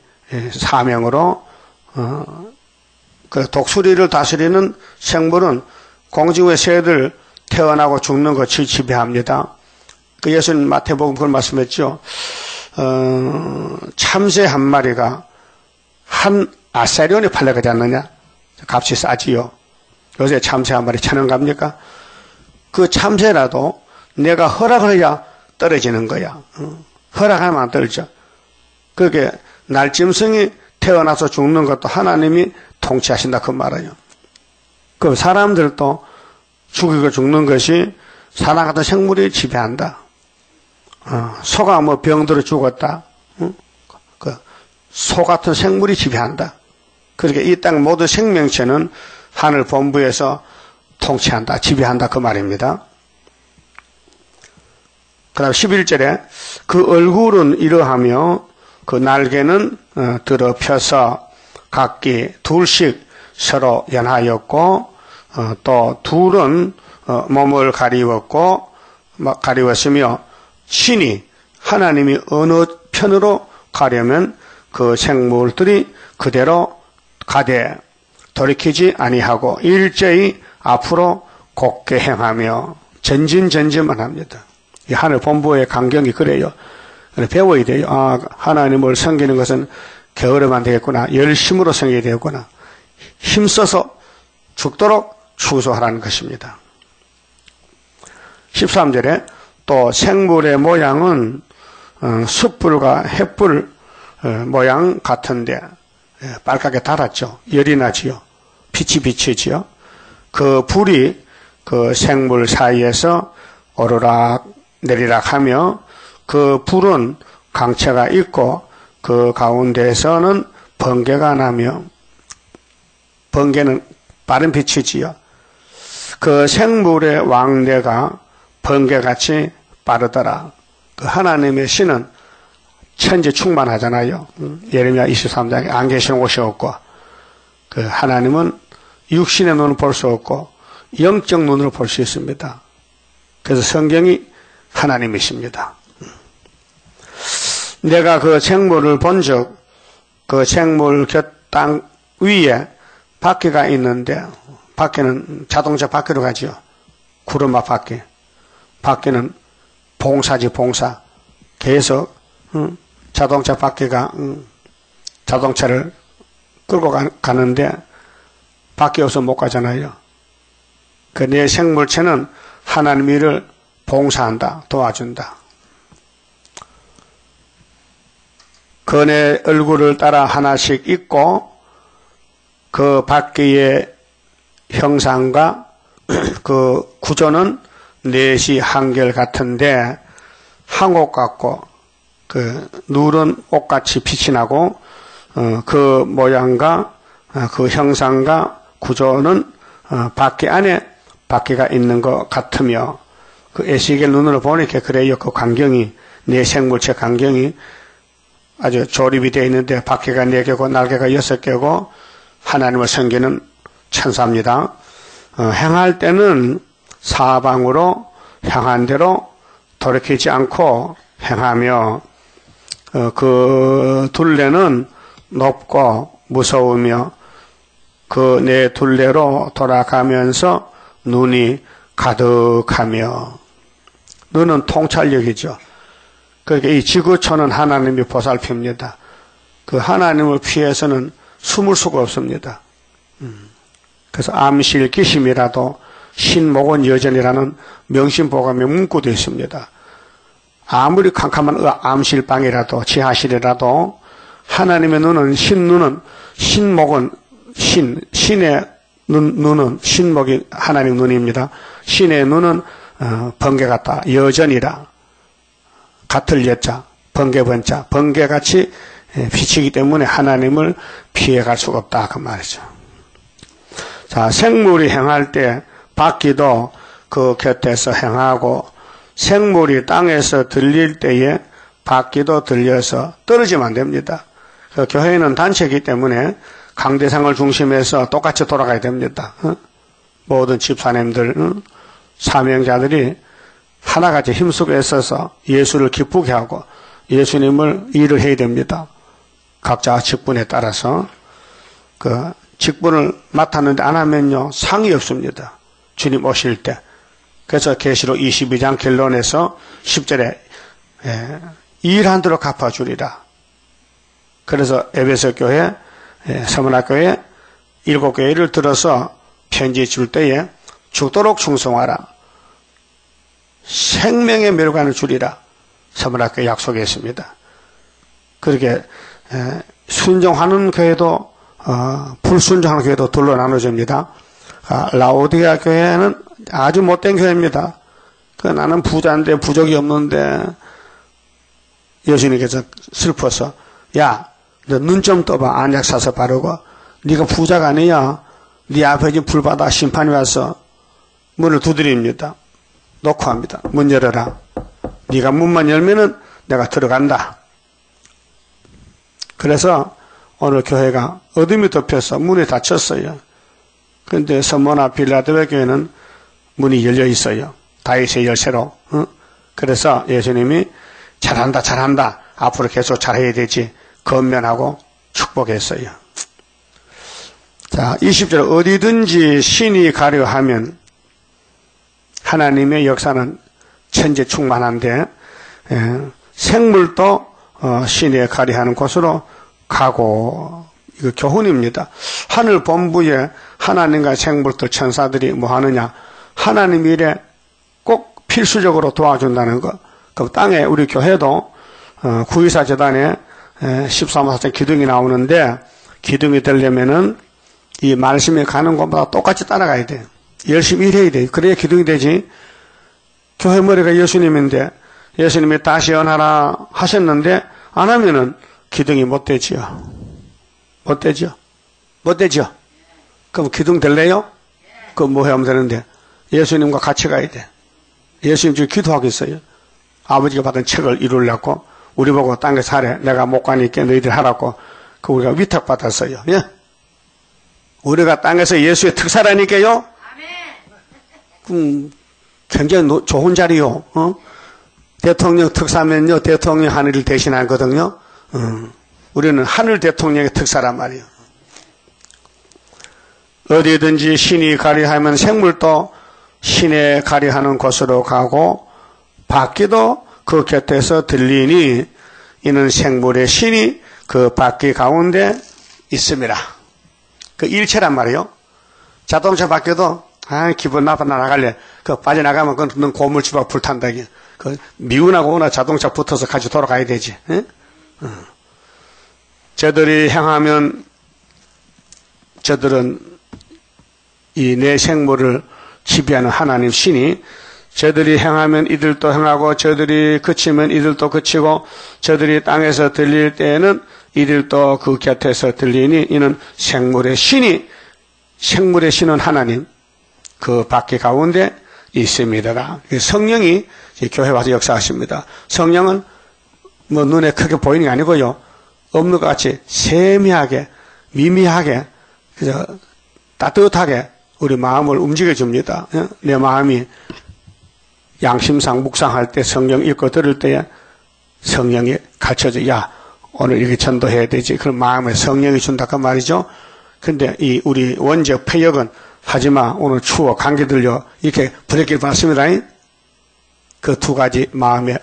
사명으로 그 독수리를 다스리는 생물은 공중의 새들 태어나고 죽는 것을 지배합니다. 그 예수님 마태복음 그걸 말씀했죠. 참새 한 마리가 한 아사리온에 팔려가지 않느냐? 값이 싸지요. 요새 참새 한 마리 1,000원 갑니까? 그 참새라도 내가 허락을 해야 떨어지는 거야. 허락하면 안 떨어져. 그게 날짐승이 태어나서 죽는 것도 하나님이 통치하신다 그 말이에요. 그 사람들도 죽이고 죽는 것이 사람 같은 생물이 지배한다. 소가 뭐 병들어 죽었다. 그 소 같은 생물이 지배한다. 그러니까 이 땅 모든 생명체는 하늘 본부에서 통치한다, 지배한다 그 말입니다. 그 다음 11절에 그 얼굴은 이러하며 그 날개는 더럽혀서 각기 둘씩 서로 연하였고 또 둘은 몸을 가리웠으며 신이 하나님이 어느 편으로 가려면 그 생물들이 그대로 가되 돌이키지 아니하고 일제히 앞으로 곧게 행하며 전진전진만 합니다. 이 하늘 본부의 강경이 그래요. 배워야 돼요. 하나님을 섬기는 것은 게으르면 되겠구나. 열심으로 섬겨야 되겠구나. 힘써서 죽도록 추수하라는 것입니다. 13절에 또 생물의 모양은 숯불과 횃불 모양 같은데 빨갛게 달았죠. 열이 나지요. 빛이 비치지요. 그 불이 그 생물 사이에서 오르락 내리락 하며 그 불은 강체가 있고 그 가운데에서는 번개가 나며 번개는 빠른 빛이지요. 그 생물의 왕래가 번개같이 빠르더라. 그 하나님의 신은 천지 충만하잖아요. 예레미야 23장에 안 계시는 곳이 없고 그 하나님은 육신의 눈으로 볼 수 없고 영적 눈으로 볼 수 있습니다. 그래서 성경이 하나님이십니다. 내가 그 생물을 본즉 그 생물 곁땅 위에 바퀴가 있는데, 바퀴는 자동차 바퀴로 가지요. 구르마 바퀴. 바퀴는 봉사지, 봉사. 계속 자동차 바퀴가 자동차를 끌고 가는데 바퀴 없으면 못 가잖아요. 그 내 생물체는 하나님 일을 봉사한다, 도와준다. 그 내 얼굴을 따라 하나씩 있고 그 바퀴의 형상과 그 구조는 넷이 한결같은데 항옥 같고 그 누런 옷같이 빛이 나고 그 모양과 그 형상과 구조는 바퀴 안에 바퀴가 있는 것 같으며 그 에스겔 눈으로 보니까 그래요. 그 광경이 내 생물체 광경이 아주 조립이 되어 있는데 바퀴가 4개고 날개가 6개고 하나님을 섬기는 천사입니다. 행할 때는 사방으로 향한 대로 돌이키지 않고 행하며 그 둘레는 높고 무서우며 그 내 둘레로 돌아가면서 눈이 가득하며 눈은 통찰력이죠. 그러니까 이 지구촌은 하나님이 보살핍니다. 그 하나님을 피해서는 숨을 수가 없습니다. 그래서 암실 기심이라도 신목은 여전이라는 명심보감에 문구도 있습니다. 아무리 캄캄한 암실방이라도 지하실이라도 하나님의 눈은 신눈은 신목은 신의 눈은 신목이 하나님 눈입니다. 신의 눈은 번개 같다. 여전이라 같을 여자 번개번자 번개같이 비치기 때문에 하나님을 피해갈 수가 없다 그 말이죠. 자, 생물이 행할 때 바퀴도 그 곁에서 행하고 생물이 땅에서 들릴 때에 바퀴도 들려서 떨어지면 안 됩니다. 그 교회는 단체이기 때문에 강대상을 중심해서 똑같이 돌아가야 됩니다. 모든 집사님들, 사명자들이 하나같이 힘쓰고 애써서 예수를 기쁘게 하고 예수님을 일을 해야 됩니다. 각자 직분에 따라서 그 직분을 맡았는데 안 하면요 상이 없습니다. 주님 오실 때. 그래서 계시록 22장 결론에서 10절에 일한 대로 갚아주리라. 그래서 에베소 교회, 서문학교회 7교회를 들어서 편지 줄 때에 죽도록 충성하라. 생명의 멸관을 주리라. 서문학교에 약속했습니다. 그렇게 순종하는 교회도 불순종하는 교회도 둘로 나눠집니다. 라오디게아 교회는 아주 못된 교회입니다. 나는 부자인데 부족이 없는데 예수님께서 슬퍼서 야, 너 눈 좀 떠봐. 안약 사서 바르고 네가 부자가 아니야. 네 앞에 지금 불바다 심판이 와서 문을 두드립니다. 놓고 합니다. 문 열어라. 네가 문만 열면은 내가 들어간다. 그래서 오늘 교회가 어둠이 덮여서 문이 닫혔어요. 그런데 서머나 빌라델피아 교회는 문이 열려 있어요. 다윗의 열쇠로. 그래서 예수님이 잘한다 잘한다. 앞으로 계속 잘해야 되지. 건면하고 축복했어요. 자, 20절 어디든지 신이 가려 하면 하나님의 역사는 천재 충만한데 생물도 신에 가려하는 곳으로 가고 이거 교훈입니다. 하늘 본부에 하나님과 생물들 천사들이 뭐 하느냐 하나님 일에 꼭 필수적으로 도와준다는 것. 그 땅에 우리 교회도 구의사 재단에 13호사장 기둥이 나오는데 기둥이 되려면은 이 말씀에 가는 것보다 똑같이 따라가야 돼요. 열심히 일해야 돼요. 그래야 기둥이 되지. 교회 머리가 예수님인데 예수님이 다시 연하라 하셨는데 안 하면은 기둥이 못 되지요. 못 되죠. 못 되죠. 그럼 기둥 될래요? 그럼 뭐 하면 되는데 예수님과 같이 가야 돼. 예수님 지금 기도하고 있어요. 아버지가 받은 책을 이루려고 우리 보고 땅에 살래. 내가 못 가니까 너희들 하라고 그 우리가 위탁받았어요. 예? 우리가 땅에서 예수의 특사라니까요. 굉장히 좋은 자리요. 대통령 특사면요, 대통령 하늘을 대신하거든요. 우리는 하늘 대통령의 특사란 말이에요. 어디든지 신이 가리하면 생물도 신에 가리하는 곳으로 가고 바퀴도 그 곁에서 들리니 이는 생물의 신이 그 바퀴 가운데 있습니다. 그 일체란 말이에요. 자동차 바퀴도 기분 나빠 나갈래. 그 빠져나가면 그건 고물집하고 불탄다. 그 미운하고 오나 자동차 붙어서 같이 돌아가야 되지. 저들이 행하면 저들은 이 내 생물을 지배하는 하나님 신이 저들이 행하면 이들도 행하고 저들이 그치면 이들도 그치고 저들이 땅에서 들릴 때에는 이들도 그 곁에서 들리니 이는 생물의 신이 생물의 신은 하나님 그 바퀴 가운데 있습니다. 성령이 교회 와서 역사하십니다. 성령은 뭐 눈에 크게 보이는 게 아니고요. 없는 것 같이 세미하게 미미하게 그저 따뜻하게 우리 마음을 움직여 줍니다. 내 마음이 양심상 묵상할 때 성경 읽고 들을 때에 성령이 가르쳐줘. 야 오늘 이렇게 전도해야 되지. 그런 마음에 성령이 준다 그 말이죠. 근데 이 우리 원적 폐역은 하지마 오늘 추워 감기 들려 이렇게 부대끼리 받습니다. 그 두 가지 마음에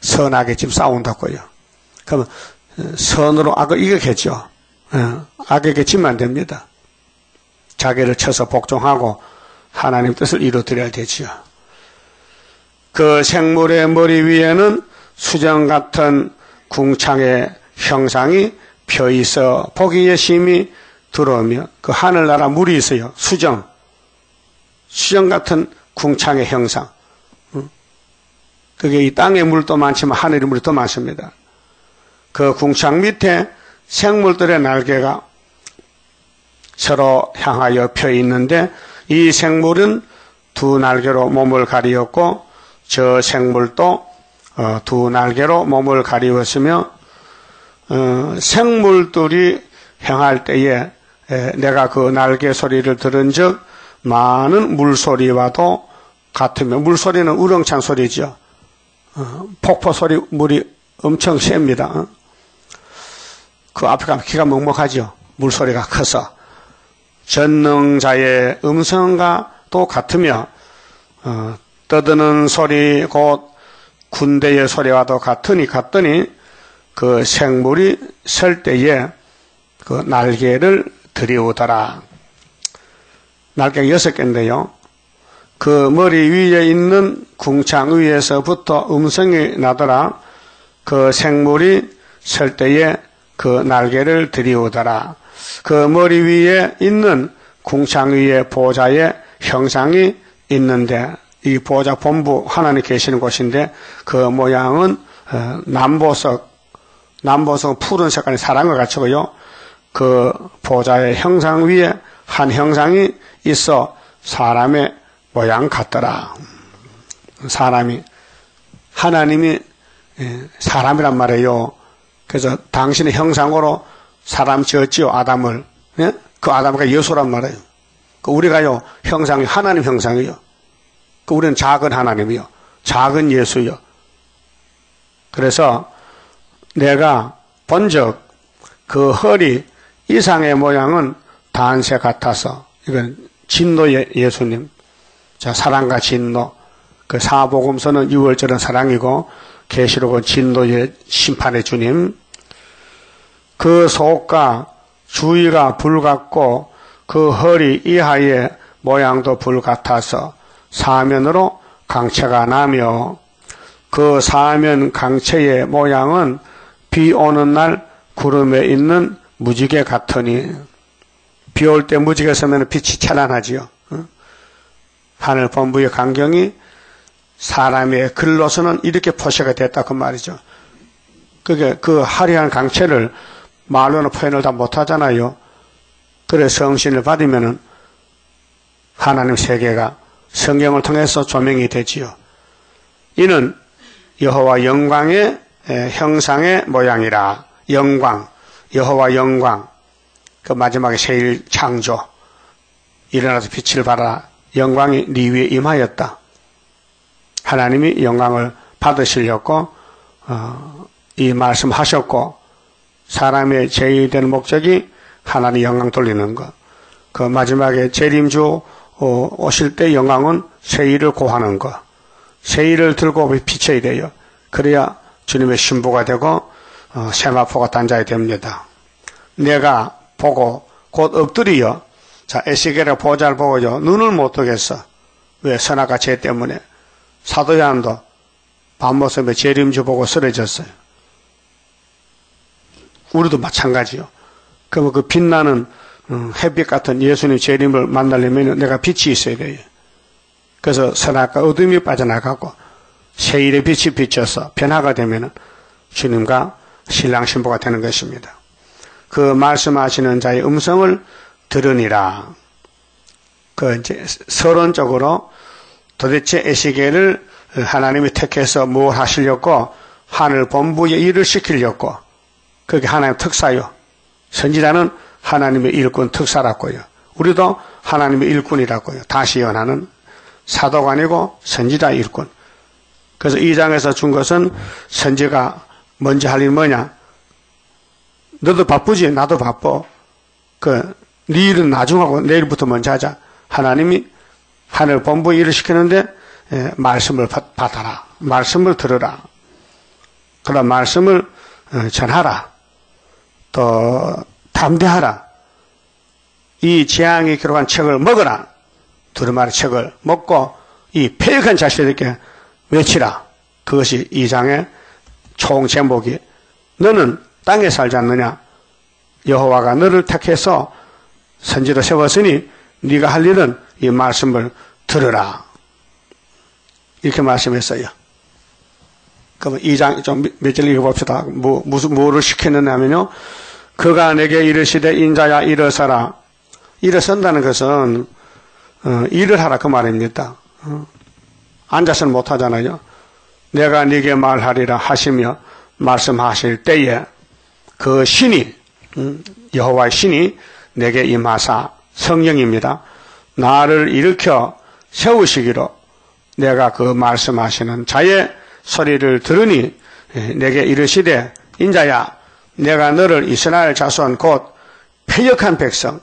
선하게 지금 싸운다고요. 그러면 선으로 악을 이겨겠죠. 악에게 지면 안 됩니다. 자기를 쳐서 복종하고 하나님 뜻을 이루어드려야 되지요. 그 생물의 머리 위에는 수정 같은 궁창의 형상이 펴 있어 보기에 심히 들어오며 그 하늘나라 물이 있어요. 수정 같은 궁창의 형상. 그게 이 땅의 물도 많지만 하늘의 물이 더 많습니다. 그 궁창 밑에 생물들의 날개가 서로 향하여 펴 있는데 이 생물은 두 날개로 몸을 가리었고 저 생물도 두 날개로 몸을 가리웠으며 생물들이 행할 때에 내가 그 날개 소리를 들은 적 많은 물소리와도 같으며 물소리는 우렁찬 소리죠. 폭포 소리 물이 엄청 셉니다. 그 앞에 가면 귀가 먹먹하죠. 물소리가 커서 전능자의 음성과도 같으며 떠드는 소리 곧 군대의 소리와도 같더니 그 생물이 설 때에 그 날개를 들이우더라. 날개가 6개인데요. 그 머리 위에 있는 궁창 위에서부터 음성이 나더라. 그 생물이 설 때에 그 날개를 들이우더라. 그 머리 위에 있는 궁창 위에 보좌의 형상이 있는데 이 보좌 본부 하나님 계시는 곳인데 그 모양은 남보석 푸른 색깔의 사람과 같이고요. 그 보좌의 형상 위에 한 형상이 있어 사람의 모양 같더라. 사람이 하나님이 사람이란 말이에요. 그래서 당신의 형상으로 사람 지었지요. 아담을. 그 아담과 예수란 말이에요. 그 우리가요 형상이 하나님 형상이요. 그 우리는 작은 하나님이요. 작은 예수요. 그래서 내가 본적 그 허리 이상의 모양은 단새 같아서 이건 진노의 예수님. 자, 사랑과 진노. 그 사복음서는 6월절은 사랑이고 계시록은 진노의 심판의 주님. 그 속과 주위가 불 같고 그 허리 이하의 모양도 불 같아서 사면으로 강체가 나며 그 사면 강체의 모양은 비 오는 날 구름에 있는 무지개 같으니 비 올 때 무지개 서면 빛이 찬란하지요. 하늘 본부의 광경이 사람의 글로서는 이렇게 표시가 됐다 그 말이죠. 그게 그 화려한 강체를 말로는 표현을 다 못하잖아요. 그래 성신을 받으면은 하나님 세계가 성경을 통해서 조명이 되지요. 이는 여호와 영광의 형상의 모양이라. 영광, 여호와 영광. 그 마지막에 세일 창조. 일어나서 빛을 발하라. 영광이 네 위에 임하였다. 하나님이 영광을 받으시려고 이 말씀하셨고, 사람의 제일 되는 목적이 하나님 영광 돌리는 것. 그 마지막에 재림주 오실 때 영광은 세일을 고하는 것. 세일을 들고 비춰야 돼요. 그래야 주님의 신부가 되고 세마포가 단자가 됩니다. 내가 보고 곧 엎드리여. 자, 에스겔의 보좌를 보고요. 눈을 못 뜨겠어. 왜? 선악과 죄 때문에. 사도 요한도 밤모습에 재림주 보고 쓰러졌어요. 우리도 마찬가지요. 그러면 그 빛나는 햇빛 같은 예수님 재림을 만나려면 내가 빛이 있어야 돼요. 그래서 선악과 어둠이 빠져나가고 세일의 빛이 비쳐서 변화가 되면 주님과 신랑 신부가 되는 것입니다. 그 말씀하시는 자의 음성을 들으니라. 그 이제 서론적으로 도대체 에스겔을 하나님이 택해서 뭘 하시려고 하늘 본부에 일을 시키려고, 그게 하나님의 특사요. 선지자는 하나님의 일꾼 특사라고요. 우리도 하나님의 일꾼이라고요. 다시 연하는 사도가 아니고 선지자 일꾼. 그래서 이 장에서 준 것은 선지가 먼저 할 일이 뭐냐? 너도 바쁘지? 나도 바빠. 네 일은 나중하고 내일부터 먼저 하자. 하나님이 하늘 본부 일을 시키는데 말씀을 받아라. 말씀을 들으라. 그런 말씀을 전하라. 또 담대하라. 이 재앙이 기록한 책을 먹어라. 두루마리 책을 먹고 이 패역한 자식에게 외치라. 그것이 이 장의 총 제목이, 너는 땅에 살지 않느냐? 여호와가 너를 택해서 선지로 세웠으니 네가 할 일은 이 말씀을 들으라. 이렇게 말씀했어요. 그럼 이 장 좀 몇 절 읽어봅시다. 뭐를 시켰느냐면요. 그가 내게 이르시되 인자야 일어서라. 일어선다는 것은 일을 하라 그 말입니다. 앉아서는 못하잖아요. 내가 네게 말하리라 하시며 말씀하실 때에 그 신이, 여호와의 신이 내게 임하사, 성령입니다. 나를 일으켜 세우시기로 내가 그 말씀하시는 자의 소리를 들으니 내게 이르시되 인자야 내가 너를 이스라엘 자손 곧 패역한 백성,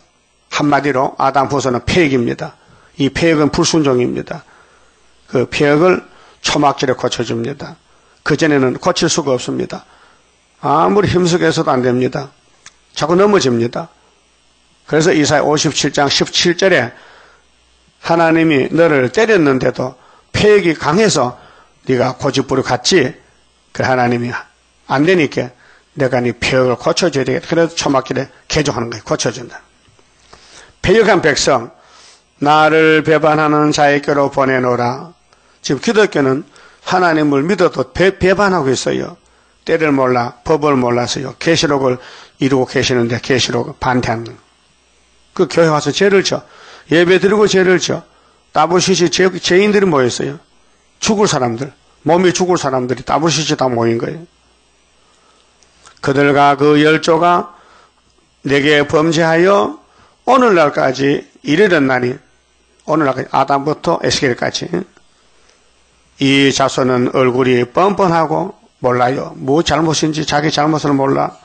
한마디로 아담 후손은 패역입니다. 이 패역은 불순종입니다. 그 패역을 초막절에 고쳐줍니다. 그전에는 고칠 수가 없습니다. 아무리 힘쓰게 해서도 안 됩니다. 자꾸 넘어집니다. 그래서 이사야 57장 17절에 하나님이 너를 때렸는데도 패역이 강해서 네가 고집부려 갔지. 그래 하나님이 안 되니까 내가 네 패역을 고쳐줘야 되겠다. 그래서 초막절에 개종하는 거예요. 고쳐준다. 패역한 백성, 나를 배반하는 자에게로 보내노라. 지금 기독교는 하나님을 믿어도 배반하고 있어요. 때를 몰라, 법을 몰라서요. 계시록을 이루고 계시는데 계시록 반대하는. 그 교회 와서 죄를 져. 예배 드리고 죄를 져. 따부시시 죄인들이 모였어요. 죽을 사람들, 몸이 죽을 사람들이 따부시시 다 모인 거예요. 그들과 그 열조가 내게 범죄하여 오늘날까지 이르렀나니, 오늘날까지 아담부터 에스겔까지 이 자손은 얼굴이 뻔뻔하고 몰라요. 뭐 잘못인지 자기 잘못을 몰라.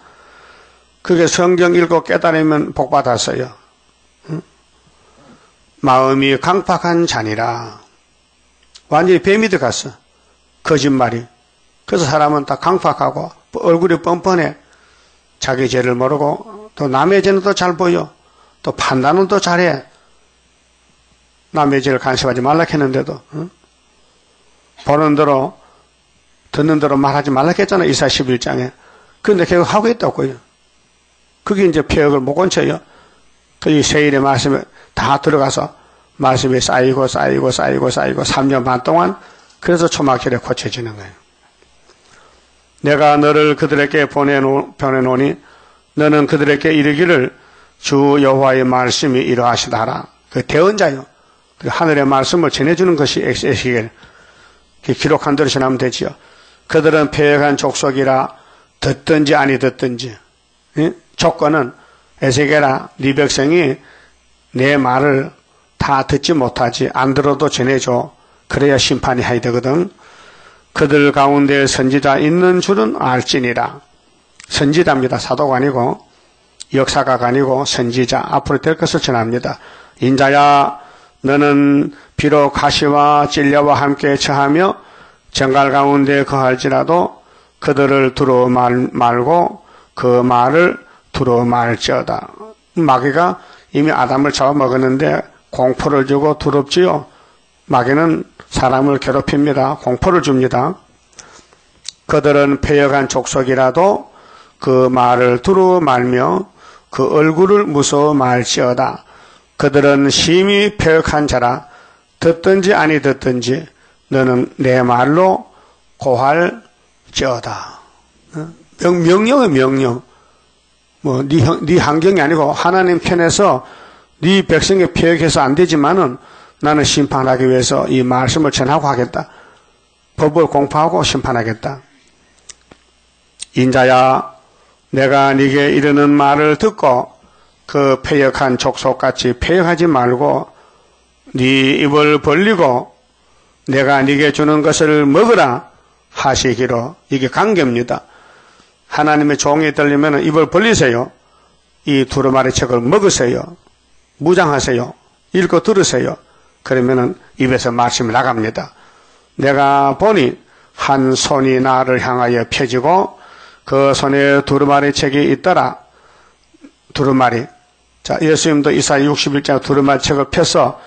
그게 성경 읽고 깨달으면 복받았어요. 마음이 강팍한 자니라. 완전히 뱀이 들어갔어. 거짓말이. 그래서 사람은 다 강팍하고 얼굴이 뻔뻔해. 자기 죄를 모르고 또 남의 죄는 또 잘 보여. 또 판단은 또 잘해. 남의 죄를 간섭하지 말라 했는데도 보는 대로 듣는 대로 말하지 말라 했잖아. 이사야 11장에. 그런데 계속 하고 있다고요. 그게 이제 폐역을 못 건쳐요. 그 세일의 말씀에 다 들어가서 말씀이 쌓이고 3년 반 동안 그래서 초막절에 고쳐지는 거예요. 내가 너를 그들에게 보내노니 너는 그들에게 이르기를 주 여호와의 말씀이 이러하시다 하라. 그 대언자요. 그 하늘의 말씀을 전해주는 것이 에스겔. 기록한 대로 전하면 되지요. 그들은 패역한 족속이라 듣든지 아니 듣든지. 조건은 에스겔아 네 백성이 내 말을 다 듣지 못하지. 안 들어도 전해줘. 그래야 심판이 해야 되거든. 그들 가운데 선지자 있는 줄은 알지니라. 선지자입니다. 사도가 아니고 역사가가 아니고 선지자, 앞으로 될 것을 전합니다. 인자야, 너는 비록 가시와 찔려와 함께 처하며 정갈 가운데 거할지라도 그들을 두루 말고 그 말을 두루 말지어다. 마귀가 이미 아담을 잡아먹었는데 공포를 주고 두렵지요. 마귀는 사람을 괴롭힙니다. 공포를 줍니다. 그들은 패역한 족속이라도 그 말을 두루 말며 그 얼굴을 무서워 말지어다. 그들은 심히 패역한 자라. 듣든지 아니 듣든지 너는 내 말로 고할지어다. 명령은 명령. 뭐 네 환경이 아니고 하나님 편에서 네 백성에 패역해서 안 되지만은 나는 심판하기 위해서 이 말씀을 전하고 하겠다. 법을 공포하고 심판하겠다. 인자야, 내가 네게 이르는 말을 듣고 그 패역한 족속같이 패역하지 말고 네 입을 벌리고 내가 네게 주는 것을 먹으라 하시기로. 이게 관계입니다. 하나님의 종이 들리면 입을 벌리세요. 이 두루마리 책을 먹으세요. 무장하세요. 읽고 들으세요. 그러면은 입에서 말씀이 나갑니다. 내가 보니 한 손이 나를 향하여 펴지고 그 손에 두루마리 책이 있더라. 두루마리. 자, 예수님도 이사야 61장 두루마리 책을 펴서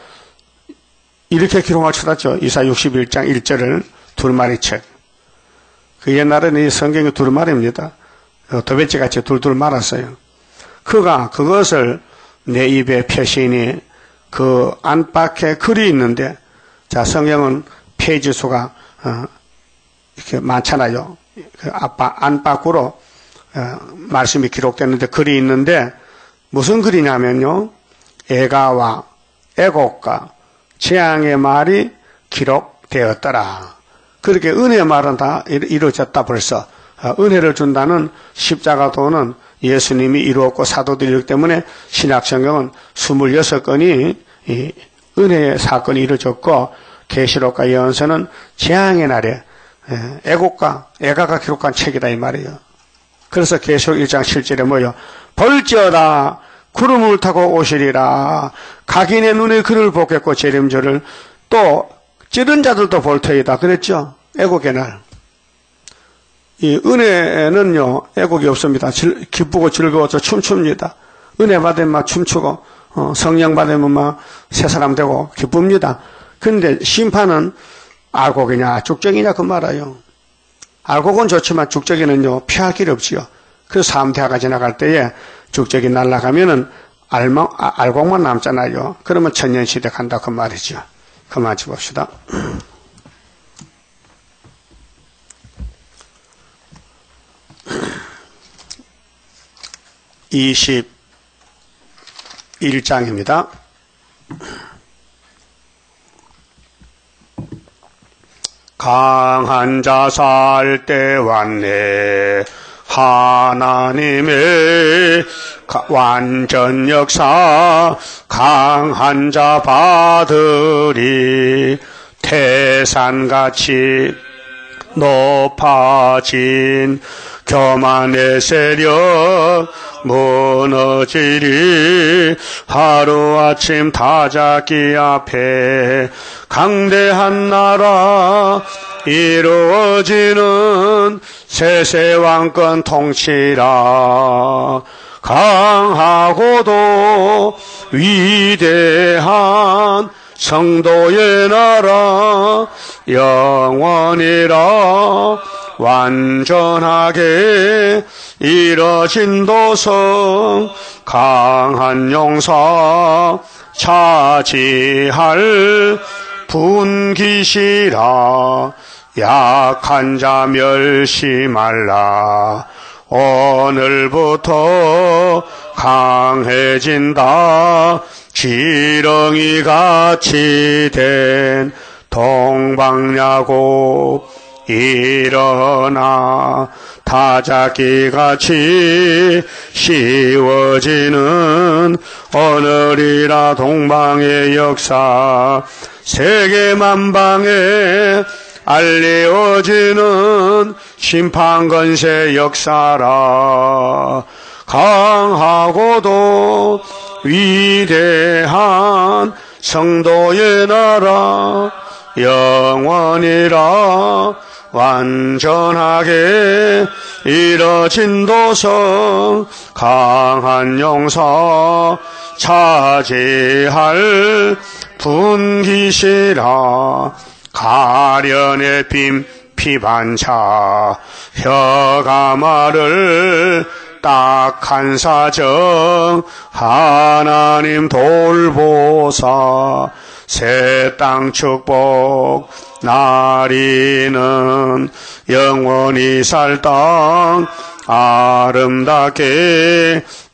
이렇게 기록을 쳐놨죠. 이사야 61장 1절을 두루마리 책. 그 옛날에는 이 성경이 두루마리입니다. 도배지같이 둘둘 말았어요. 그가 그것을 내 입에 펴시니 그 안팎에 글이 있는데, 자, 성경은 페이지 수가 이렇게 많잖아요. 그 안팎으로 말씀이 기록되는데 글이 있는데 무슨 글이냐면요, 애가와 애곡과 재앙의 말이 기록되었더라. 그렇게 은혜의 말은 다 이루어졌다. 벌써 은혜를 준다는 십자가도는 예수님이 이루었고 사도들이 이루기 때문에 신약성경은 26건이 이 은혜의 사건이 이루어졌고, 계시록과 예언서는 재앙의 날에 애곡과 애가가 기록한 책이다 이 말이에요. 그래서 계시록 1장 7절에 뭐요? 볼지어다 구름을 타고 오시리라. 각인의 눈에 그를 보겠고 재림절을 또 찌른 자들도 볼 터이다. 그랬죠? 애곡의 날. 이 은혜는요, 애곡이 없습니다. 기쁘고 즐거워서 춤춥니다. 은혜 받으면 막 춤추고, 성령 받으면 막 새 사람 되고 기쁩니다. 근데 심판은 알곡이냐 죽적이냐 그 말아요. 알곡은 좋지만 죽적이는요, 피할 길이 없지요. 그래서 삼태하가 지나갈 때에 죽적이 날아가면은 알곡만 남잖아요. 그러면 천년시대 간다 그 말이죠. 그만 봅시다. 21장입니다. 강한 자 살 때 왔네. 하나님의 완전 역사 강한 자 받으리. 태산같이 높아진 교만의 세력 무너지리. 하루아침 다잡기 앞에 강대한 나라 이루어지는 세세왕권 통치라. 강하고도 위대한 성도의 나라 영원이라. 완전하게 이뤄진 도성 강한 용사 차지할 분기시라. 약한 자 멸시 말라. 오늘부터 강해진다. 지렁이 같이 된 동방야곱 일어나. 타작기같이 쉬워지는 오늘이라. 동방의 역사 세계 만방에 알려지는 심판건세 역사라. 강하고도 위대한 성도의 나라 영원이라. 완전하게 이뤄진 도성 강한 용서 차지할 분기시라. 가련의 빔 피반차 혀가 말을 딱한 사정 하나님 돌보사. 새 땅 축복 나리는 영원히 살 땅 아름답게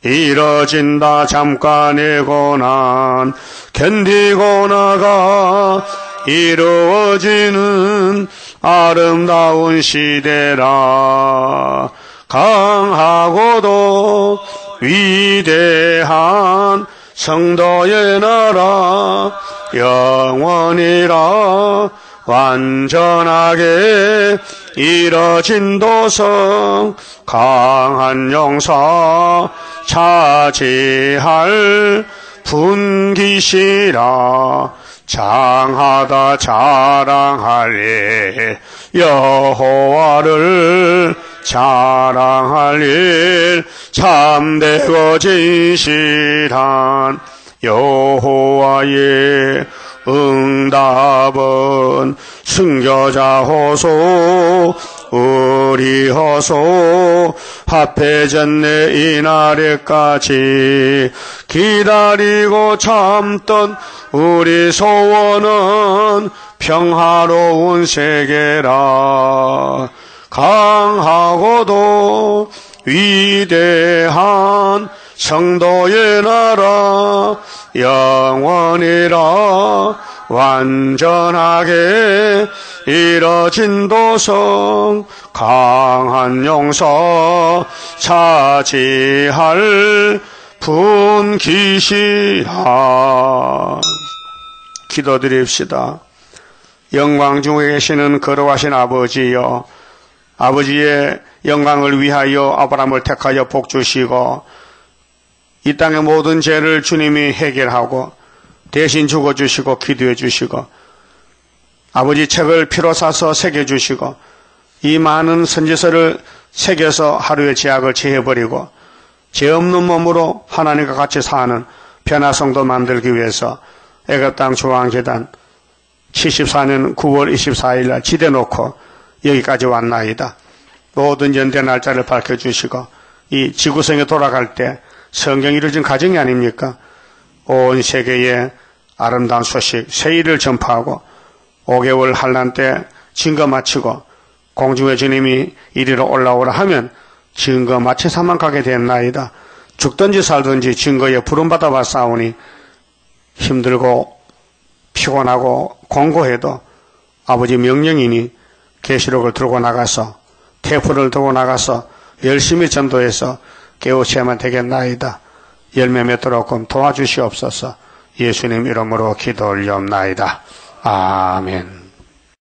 이뤄진다. 잠깐의 고난 견디고 나가 이루어지는 아름다운 시대라. 강하고도 위대한 성도의 나라 영원이라. 완전하게 이뤄진 도성 강한 용사 차지할 분기시라. 장하다 자랑할 일 여호와를 자랑할 일 참되고 진실한 여호와의 응답은 순교자 호소 우리 호소 합해졌네. 이날에까지 기다리고 참던 우리 소원은 평화로운 세계라. 강하고도 위대한 성도의 나라 영원이라. 완전하게 이뤄진 도성 강한 용서 차지할 분기시라. 기도드립시다. 영광 중에 계시는 거룩하신 아버지여, 아버지의 영광을 위하여 아브라함을 택하여 복주시고 이 땅의 모든 죄를 주님이 해결하고 대신 죽어주시고 기도해 주시고 아버지 책을 피로 사서 새겨주시고 이 많은 선지서를 새겨서 하루의 죄악을 제해버리고 죄 없는 몸으로 하나님과 같이 사는 변화성도 만들기 위해서 애굽 땅 중앙재단 74년 9월 24일 날 지대놓고 여기까지 왔나이다. 모든 연대 날짜를 밝혀주시고 이 지구성에 돌아갈 때 성경이 이루어진 가정이 아닙니까? 온 세계에 아름다운 소식, 세일을 전파하고 5개월 환난 때 증거 마치고 공중의 주님이 이리로 올라오라 하면 증거 마치사만 가게 됐나이다. 죽든지 살든지 증거에 부름받아 왔사오니 힘들고 피곤하고 공고해도 아버지 명령이니 계시록을 들고 나가서 테이프를 들고 나가서 열심히 전도해서 깨우쳐야만 되겠나이다. 열매 맺도록 도와주시옵소서. 예수님 이름으로 기도 올리옵나이다. 아멘.